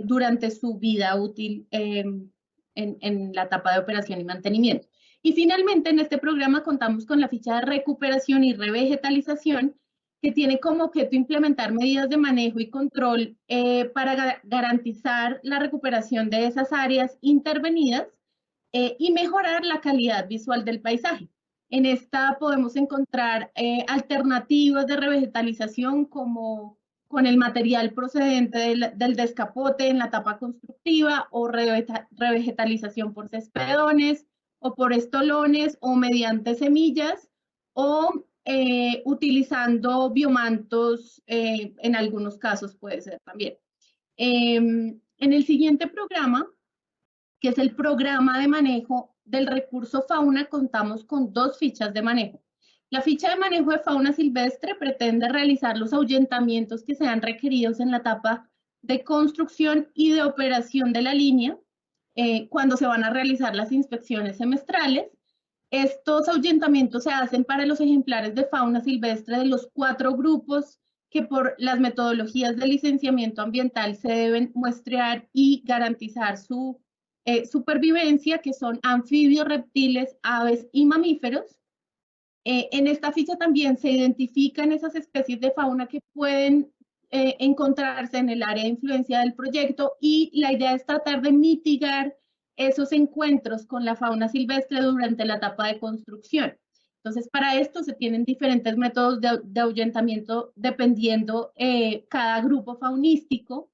durante su vida útil en la etapa de operación y mantenimiento. Y finalmente en este programa contamos con la ficha de recuperación y revegetalización, que tiene como objeto implementar medidas de manejo y control para garantizar la recuperación de esas áreas intervenidas y mejorar la calidad visual del paisaje. En esta podemos encontrar alternativas de revegetalización como con el material procedente del descapote en la etapa constructiva, o revegetalización por cespedones o por estolones o mediante semillas, o utilizando biomantos, en algunos casos puede ser también. En el siguiente programa, que es el programa de manejo del recurso fauna, contamos con dos fichas de manejo. La ficha de manejo de fauna silvestre pretende realizar los ahuyentamientos que sean requeridos en la etapa de construcción y de operación de la línea, cuando se van a realizar las inspecciones semestrales. Estos ahuyentamientos se hacen para los ejemplares de fauna silvestre de los 4 grupos que por las metodologías de licenciamiento ambiental se deben muestrear y garantizar su supervivencia, que son anfibios, reptiles, aves y mamíferos. En esta ficha también se identifican esas especies de fauna que pueden encontrarse en el área de influencia del proyecto, y la idea es tratar de mitigar esos encuentros con la fauna silvestre durante la etapa de construcción. Entonces, para esto se tienen diferentes métodos de ahuyentamiento dependiendo cada grupo faunístico.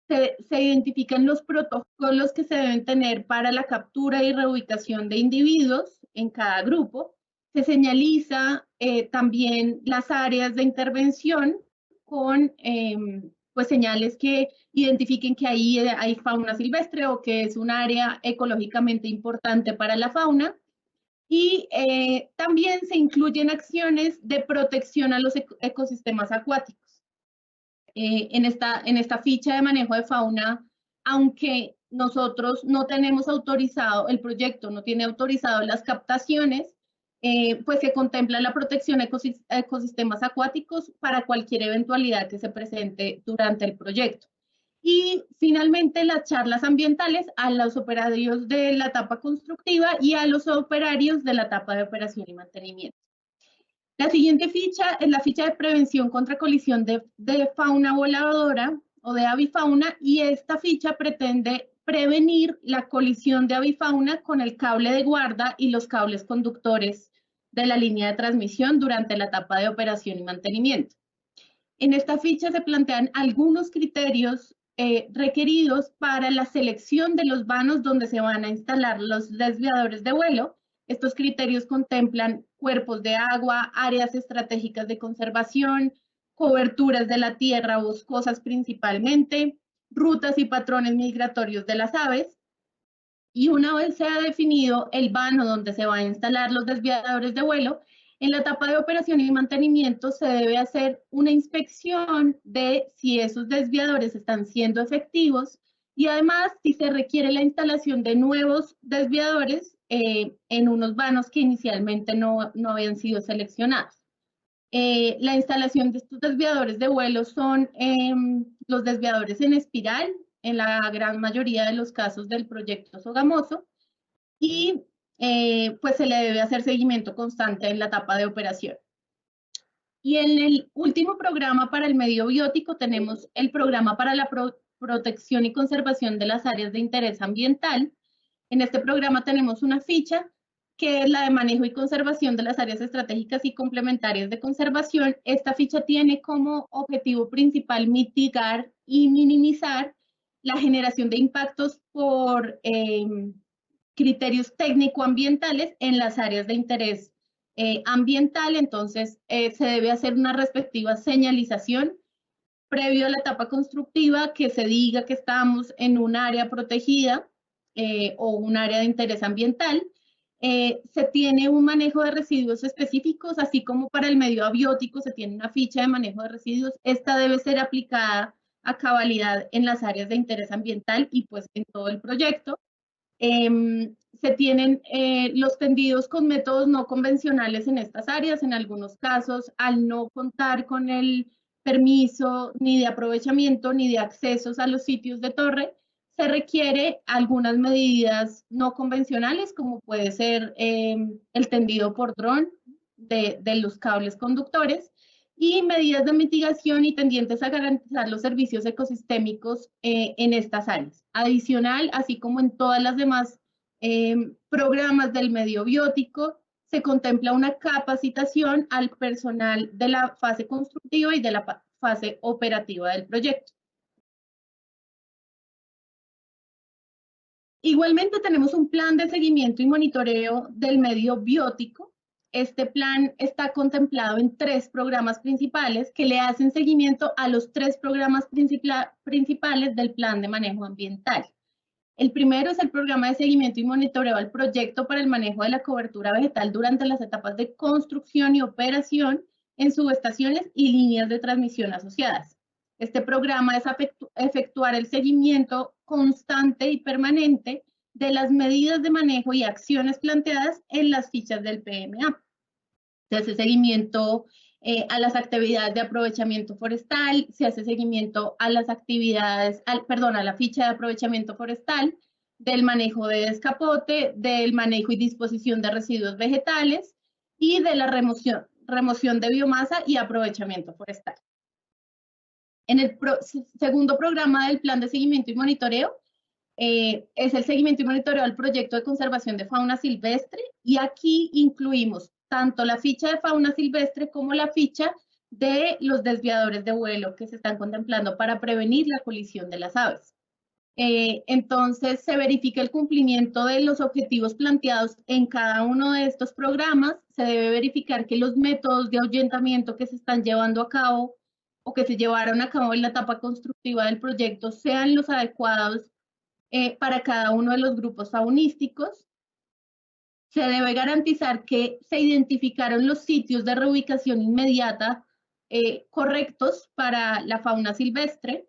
Se identifican los protocolos que se deben tener para la captura y reubicación de individuos en cada grupo. Se señaliza también las áreas de intervención con pues señales que identifiquen que ahí hay fauna silvestre o que es un área ecológicamente importante para la fauna. Y también se incluyen acciones de protección a los ecosistemas acuáticos. En esta ficha de manejo de fauna, aunque nosotros no tenemos autorizado, el proyecto no tiene autorizado las captaciones, pues se contempla la protección a ecosistemas acuáticos para cualquier eventualidad que se presente durante el proyecto. Y finalmente las charlas ambientales a los operarios de la etapa constructiva y a los operarios de la etapa de operación y mantenimiento. La siguiente ficha es la ficha de prevención contra colisión de fauna voladora o de avifauna, y esta ficha pretende prevenir la colisión de avifauna con el cable de guarda y los cables conductores de la línea de transmisión durante la etapa de operación y mantenimiento. En esta ficha se plantean algunos criterios requeridos para la selección de los vanos donde se van a instalar los desviadores de vuelo. Estos criterios contemplan cuerpos de agua, áreas estratégicas de conservación, coberturas de la tierra boscosas principalmente, rutas y patrones migratorios de las aves. Y una vez se ha definido el vano donde se van a instalar los desviadores de vuelo, en la etapa de operación y mantenimiento se debe hacer una inspección de si esos desviadores están siendo efectivos, y además si se requiere la instalación de nuevos desviadores, en unos vanos que inicialmente no habían sido seleccionados. La instalación de estos desviadores de vuelo son los desviadores en espiral, en la gran mayoría de los casos del proyecto Sogamoso, y pues se le debe hacer seguimiento constante en la etapa de operación. Y en el último programa para el medio biótico tenemos el programa para la protección y conservación de las áreas de interés ambiental. En este programa tenemos una ficha que es la de manejo y conservación de las áreas estratégicas y complementarias de conservación. Esta ficha tiene como objetivo principal mitigar y minimizar la generación de impactos por criterios técnico-ambientales en las áreas de interés ambiental. Entonces, se debe hacer una respectiva señalización previo a la etapa constructiva, que se diga que estamos en un área protegida o un área de interés ambiental. Se tiene un manejo de residuos específicos, así como para el medio abiótico se tiene una ficha de manejo de residuos. Esta debe ser aplicada a cabalidad en las áreas de interés ambiental y pues en todo el proyecto. Se tienen los tendidos con métodos no convencionales en estas áreas. En algunos casos, al no contar con el permiso ni de aprovechamiento ni de accesos a los sitios de torre, se requiere algunas medidas no convencionales, como puede ser el tendido por dron de los cables conductores, y medidas de mitigación y tendientes a garantizar los servicios ecosistémicos en estas áreas. Adicional, así como en todas las demás programas del medio biótico, se contempla una capacitación al personal de la fase constructiva y de la fase operativa del proyecto. Igualmente tenemos un plan de seguimiento y monitoreo del medio biótico. Este plan está contemplado en 3 programas principales que le hacen seguimiento a los 3 programas principales del plan de manejo ambiental. El primero es el programa de seguimiento y monitoreo al proyecto para el manejo de la cobertura vegetal durante las etapas de construcción y operación en subestaciones y líneas de transmisión asociadas. Este programa es efectuar el seguimiento constante y permanente de las medidas de manejo y acciones planteadas en las fichas del PMA. Se hace seguimiento a las actividades de aprovechamiento forestal, se hace seguimiento a las actividades, a la ficha de aprovechamiento forestal, del manejo de descapote, del manejo y disposición de residuos vegetales y de la remoción de biomasa y aprovechamiento forestal. En el segundo programa del plan de seguimiento y monitoreo, es el seguimiento y monitoreo al proyecto de conservación de fauna silvestre, y aquí incluimos tanto la ficha de fauna silvestre como la ficha de los desviadores de vuelo que se están contemplando para prevenir la colisión de las aves. Entonces, se verifica el cumplimiento de los objetivos planteados en cada uno de estos programas. Se debe verificar que los métodos de ahuyentamiento que se están llevando a cabo o que se llevaron a cabo en la etapa constructiva del proyecto sean los adecuados para cada uno de los grupos faunísticos. Se debe garantizar que se identificaron los sitios de reubicación inmediata correctos para la fauna silvestre,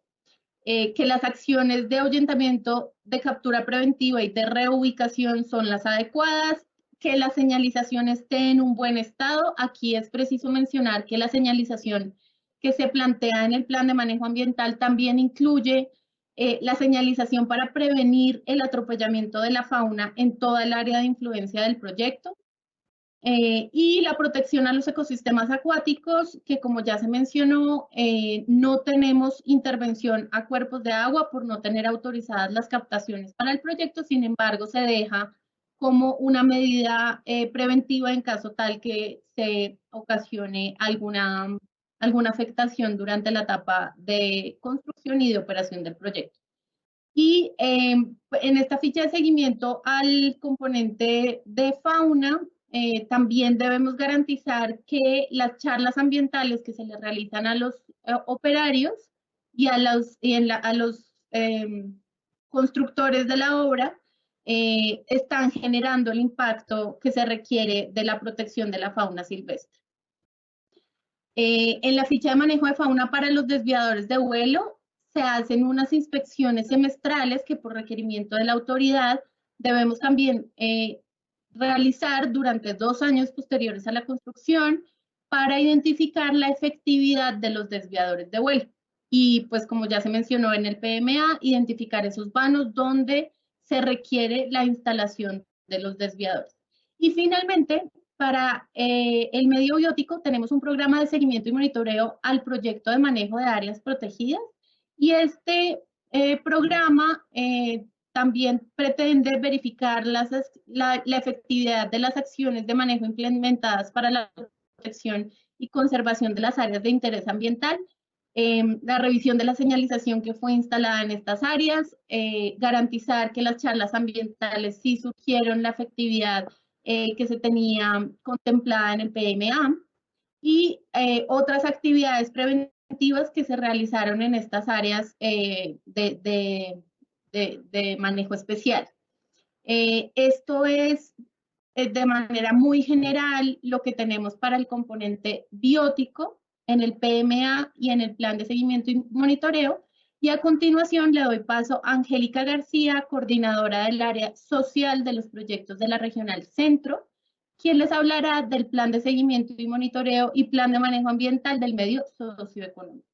que las acciones de ahuyentamiento, de captura preventiva y de reubicación son las adecuadas, que la señalización esté en un buen estado. Aquí es preciso mencionar que la señalización que se plantea en el plan de manejo ambiental también incluye la señalización para prevenir el atropellamiento de la fauna en toda el área de influencia del proyecto, y la protección a los ecosistemas acuáticos, que como ya se mencionó, no tenemos intervención a cuerpos de agua por no tener autorizadas las captaciones para el proyecto. Sin embargo, se deja como una medida preventiva en caso tal que se ocasione alguna afectación durante la etapa de construcción y de operación del proyecto. Y en esta ficha de seguimiento al componente de fauna, también debemos garantizar que las charlas ambientales que se le realizan a los operarios y a los constructores de la obra están generando el impacto que se requiere de la protección de la fauna silvestre. En la ficha de manejo de fauna para los desviadores de vuelo se hacen unas inspecciones semestrales que por requerimiento de la autoridad debemos también realizar durante 2 años posteriores a la construcción para identificar la efectividad de los desviadores de vuelo. Y pues como ya se mencionó en el PMA, identificar esos vanos donde se requiere la instalación de los desviadores. Y finalmente, para el medio biótico tenemos un programa de seguimiento y monitoreo al proyecto de manejo de áreas protegidas, y este programa también pretende verificar la efectividad de las acciones de manejo implementadas para la protección y conservación de las áreas de interés ambiental, la revisión de la señalización que fue instalada en estas áreas, garantizar que las charlas ambientales sí surgieron la efectividad que se tenía contemplada en el PMA, y otras actividades preventivas que se realizaron en estas áreas de manejo especial. Esto es de manera muy general lo que tenemos para el componente biótico en el PMA y en el plan de seguimiento y monitoreo. Y a continuación le doy paso a Angélica García, coordinadora del área social de los proyectos de la Regional Centro, quien les hablará del plan de seguimiento y monitoreo y plan de manejo ambiental del medio socioeconómico.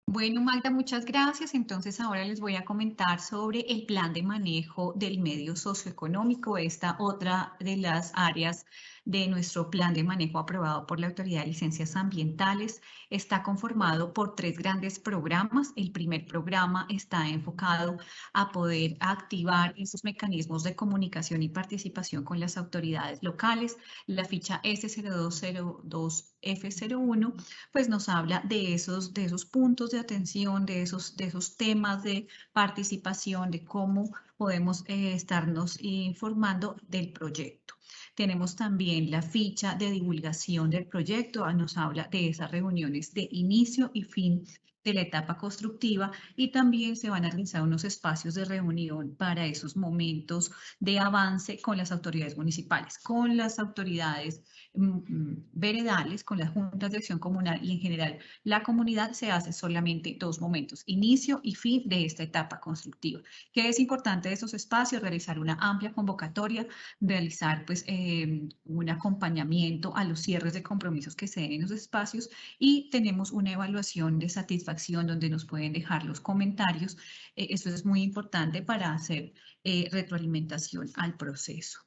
Bueno, Magda, muchas gracias. Entonces ahora les voy a comentar sobre el plan de manejo del medio socioeconómico, esta otra de las áreas de nuestro plan de manejo aprobado por la Autoridad de Licencias Ambientales. Está conformado por 3 grandes programas. El primer programa está enfocado a poder activar esos mecanismos de comunicación y participación con las autoridades locales. La ficha S0202F01 pues nos habla de esos puntos de atención, de esos temas de participación, de cómo podemos estarnos informando del proyecto. Tenemos también la ficha de divulgación del proyecto, nos habla de esas reuniones de inicio y fin de la etapa constructiva, y también se van a realizar unos espacios de reunión para esos momentos de avance con las autoridades municipales, con las autoridades veredales, con las juntas de acción comunal y en general la comunidad. Se hace solamente 2 momentos, inicio y fin de esta etapa constructiva. ¿Qué es importante de estos espacios? Realizar una amplia convocatoria, realizar pues un acompañamiento a los cierres de compromisos que se den en los espacios, y tenemos una evaluación de satisfacción donde nos pueden dejar los comentarios. Eso es muy importante para hacer retroalimentación al proceso.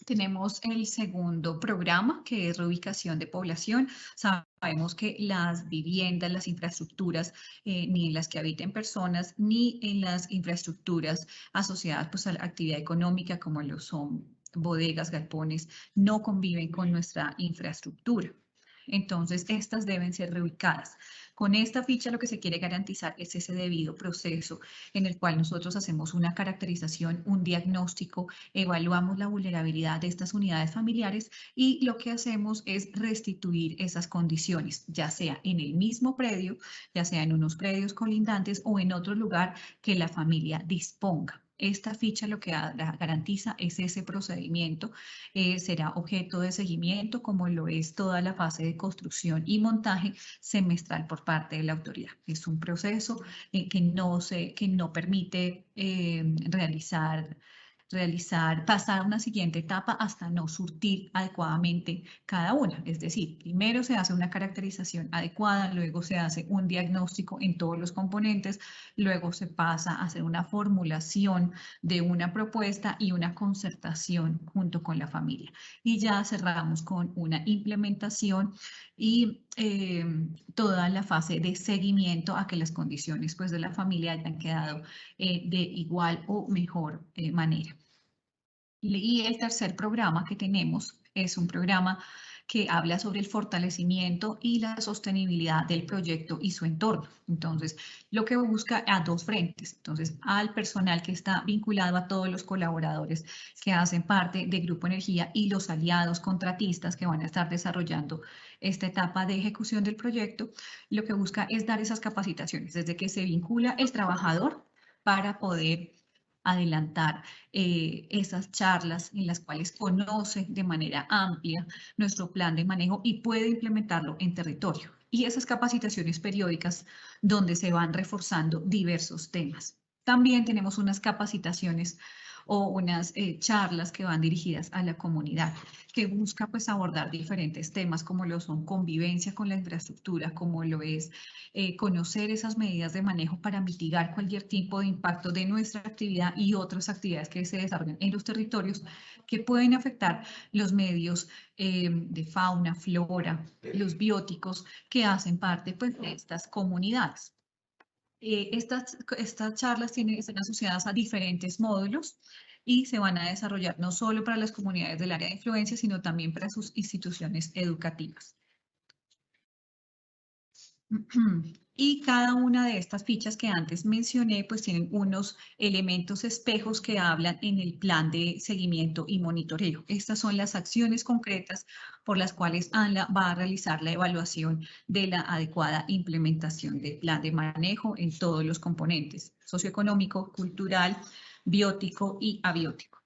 Tenemos el segundo programa, que es reubicación de población. Sabemos que las viviendas, las infraestructuras, ni en las que habiten personas, ni en las infraestructuras asociadas pues, a la actividad económica, como lo son bodegas, galpones, no conviven con nuestra infraestructura. Entonces, estas deben ser reubicadas. Con esta ficha lo que se quiere garantizar es ese debido proceso en el cual nosotros hacemos una caracterización, un diagnóstico, evaluamos la vulnerabilidad de estas unidades familiares, y lo que hacemos es restituir esas condiciones, ya sea en el mismo predio, ya sea en unos predios colindantes o en otro lugar que la familia disponga. Esta ficha lo que garantiza es ese procedimiento, será objeto de seguimiento como lo es toda la fase de construcción y montaje semestral por parte de la autoridad. Es un proceso que no permite pasar a una siguiente etapa hasta no surtir adecuadamente cada una. Es decir, primero se hace una caracterización adecuada, luego se hace un diagnóstico en todos los componentes, luego se pasa a hacer una formulación de una propuesta y una concertación junto con la familia. Y ya cerramos con una implementación y toda la fase de seguimiento a que las condiciones pues, de la familia hayan quedado de igual o mejor manera. Y el tercer programa que tenemos es un programa que habla sobre el fortalecimiento y la sostenibilidad del proyecto y su entorno. Entonces, lo que busca a 2 frentes. Entonces, al personal que está vinculado a todos los colaboradores que hacen parte de Grupo Energía y los aliados contratistas que van a estar desarrollando esta etapa de ejecución del proyecto, lo que busca es dar esas capacitaciones desde que se vincula el trabajador para poder adelantar esas charlas en las cuales conoce de manera amplia nuestro plan de manejo y puede implementarlo en territorio. Y esas capacitaciones periódicas donde se van reforzando diversos temas. También tenemos unas capacitaciones o unas charlas que van dirigidas a la comunidad, que busca pues abordar diferentes temas como lo son convivencia con la infraestructura, como lo es conocer esas medidas de manejo para mitigar cualquier tipo de impacto de nuestra actividad y otras actividades que se desarrollan en los territorios que pueden afectar los medios de fauna, flora, los bióticos que hacen parte pues, de estas comunidades. Estas charlas están asociadas a diferentes módulos y se van a desarrollar no solo para las comunidades del área de influencia, sino también para sus instituciones educativas. Y cada una de estas fichas que antes mencioné, pues tienen unos elementos espejos que hablan en el plan de seguimiento y monitoreo. Estas son las acciones concretas por las cuales ANLA va a realizar la evaluación de la adecuada implementación del plan de manejo en todos los componentes, socioeconómico, cultural, biótico y abiótico.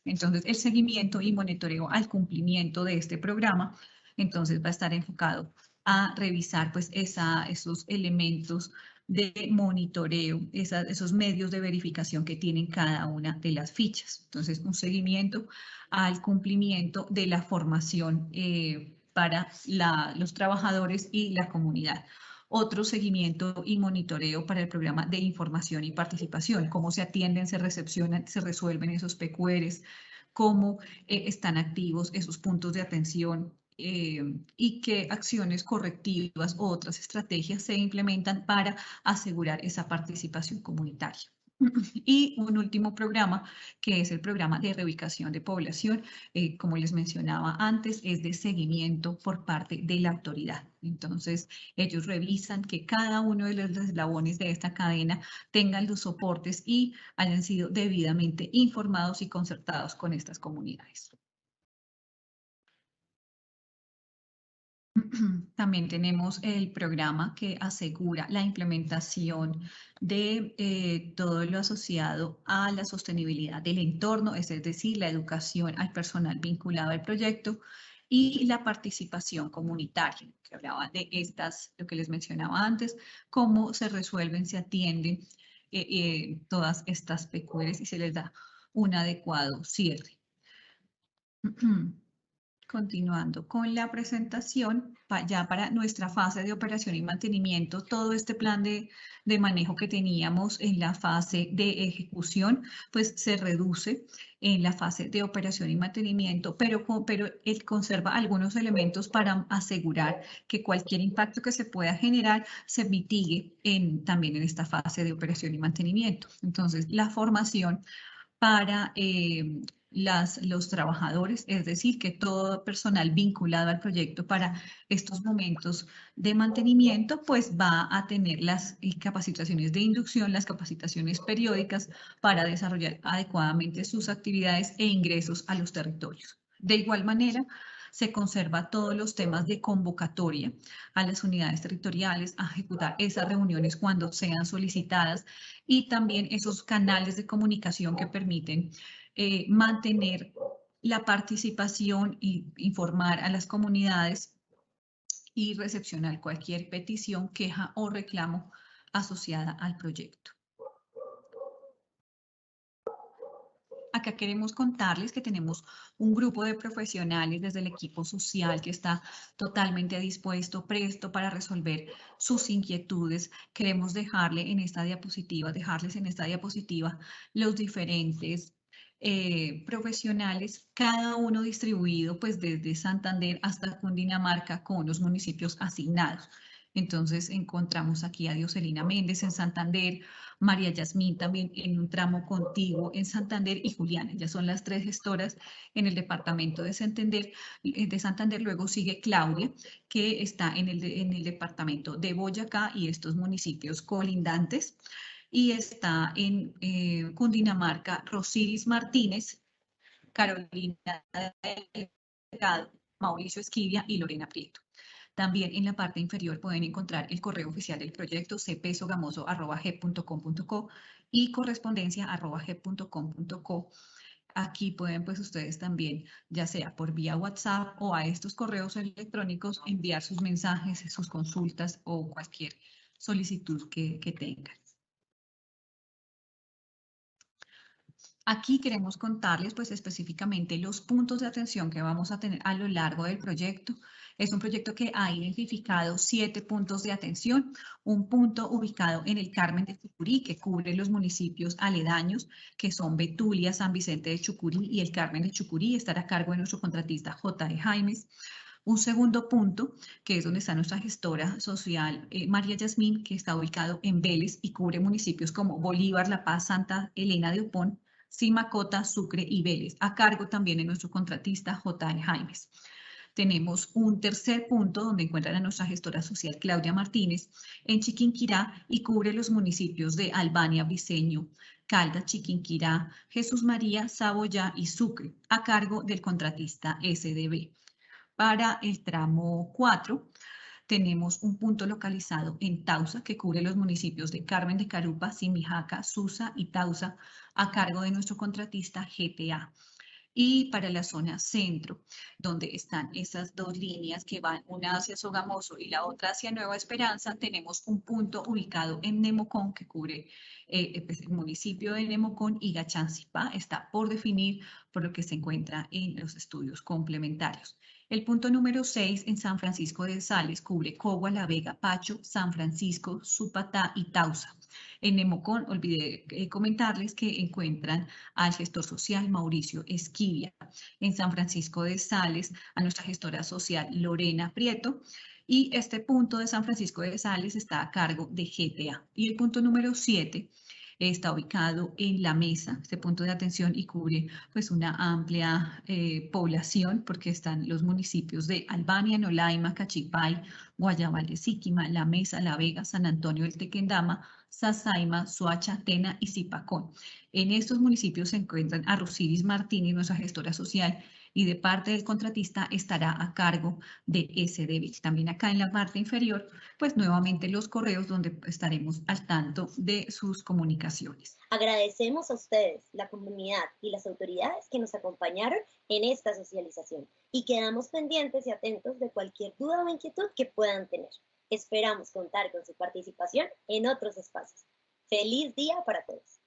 Entonces, el seguimiento y monitoreo al cumplimiento de este programa, entonces va a estar enfocado a revisar pues esos elementos de monitoreo, esos medios de verificación que tienen cada una de las fichas. Entonces, un seguimiento al cumplimiento de la formación para los trabajadores y la comunidad. Otro seguimiento y monitoreo para el programa de información y participación, cómo se atienden, se recepcionan, se resuelven esos PQRs, cómo están activos esos puntos de atención, y qué acciones correctivas o otras estrategias se implementan para asegurar esa participación comunitaria. Y un último programa, que es el programa de reubicación de población, como les mencionaba antes, es de seguimiento por parte de la autoridad. Entonces, ellos revisan que cada uno de los eslabones de esta cadena tengan los soportes y hayan sido debidamente informados y concertados con estas comunidades. También tenemos el programa que asegura la implementación de todo lo asociado a la sostenibilidad del entorno, es decir, la educación al personal vinculado al proyecto y la participación comunitaria, que hablaba de lo que les mencionaba antes, cómo se resuelven, se atienden todas estas PQRs y se les da un adecuado cierre. Continuando con la presentación, ya para nuestra fase de operación y mantenimiento, todo este plan de manejo que teníamos en la fase de ejecución, pues se reduce en la fase de operación y mantenimiento, pero él conserva algunos elementos para asegurar que cualquier impacto que se pueda generar se mitigue también en esta fase de operación y mantenimiento. Entonces, la formación para los trabajadores, es decir, que todo personal vinculado al proyecto para estos momentos de mantenimiento, pues va a tener las capacitaciones de inducción, las capacitaciones periódicas para desarrollar adecuadamente sus actividades e ingresos a los territorios. De igual manera, se conserva todos los temas de convocatoria a las unidades territoriales, a ejecutar esas reuniones cuando sean solicitadas y también esos canales de comunicación que permiten mantener la participación e informar a las comunidades y recepcionar cualquier petición, queja o reclamo asociada al proyecto. Acá queremos contarles que tenemos un grupo de profesionales desde el equipo social que está totalmente dispuesto, presto para resolver sus inquietudes. Queremos dejarles en esta diapositiva los diferentes profesionales, cada uno distribuido pues desde Santander hasta Cundinamarca con los municipios asignados. Entonces encontramos aquí a Dioselina Méndez en Santander, María Yasmín también en un tramo contiguo en Santander y Juliana. Ya son las 3 gestoras en el departamento de Santander. Luego sigue Claudia, que está en el departamento de Boyacá y estos municipios colindantes. Y está en Cundinamarca Rosiris Martínez, Carolina Delgado, Mauricio Esquivia y Lorena Prieto. También en la parte inferior pueden encontrar el correo oficial del proyecto cpsogamoso@gep.com.co y correspondencia@gep.com.co. Aquí pueden pues ustedes también, ya sea por vía WhatsApp o a estos correos electrónicos, enviar sus mensajes, sus consultas o cualquier solicitud que tengan. Aquí queremos contarles pues específicamente los puntos de atención que vamos a tener a lo largo del proyecto. Es un proyecto que ha identificado 7 puntos de atención, un punto ubicado en el Carmen de Chucurí que cubre los municipios aledaños que son Betulia, San Vicente de Chucurí y el Carmen de Chucurí, estará a cargo de nuestro contratista J.E. Jaimes. Un segundo punto, que es donde está nuestra gestora social María Yasmín, que está ubicado en Vélez y cubre municipios como Bolívar, La Paz, Santa Elena de Opón, Simacota, Sucre y Vélez, a cargo también de nuestro contratista J.E. Jaimes. Tenemos un tercer punto donde encuentran a nuestra gestora social Claudia Martínez en Chiquinquirá y cubre los municipios de Albania, Briceño, Caldas, Chiquinquirá, Jesús María, Saboyá y Sucre, a cargo del contratista SDB. Para el tramo 4, tenemos un punto localizado en Tausa que cubre los municipios de Carmen de Carupa, Simijaca, Susa y Tausa a cargo de nuestro contratista GTA. Y para la zona centro, donde están esas dos líneas que van una hacia Sogamoso y la otra hacia Nueva Esperanza, tenemos un punto ubicado en Nemocón que cubre el municipio de Nemocón y Gachancipá. Está por definir, por lo que se encuentra en los estudios complementarios. El punto número 6 en San Francisco de Sales cubre Cogua, La Vega, Pacho, San Francisco, Supatá y Tausa. En Nemocón, olvidé comentarles que encuentran al gestor social Mauricio Esquivia. En San Francisco de Sales, a nuestra gestora social Lorena Prieto. Y este punto de San Francisco de Sales está a cargo de GTA. Y el punto número 7 está ubicado en La Mesa, este punto de atención, y cubre pues una amplia población porque están los municipios de Albania, Nolaima, Cachipay, Guayabal de Siquima, La Mesa, La Vega, San Antonio del Tequendama, Sasaima, Soacha, Tena y Zipacón. En estos municipios se encuentran a Rosiris Martínez, nuestra gestora social, y de parte del contratista estará a cargo de SDB. También acá en la parte inferior, pues nuevamente los correos donde estaremos al tanto de sus comunicaciones. Agradecemos a ustedes, la comunidad y las autoridades que nos acompañaron en esta socialización y quedamos pendientes y atentos de cualquier duda o inquietud que puedan tener. Esperamos contar con su participación en otros espacios. ¡Feliz día para todos!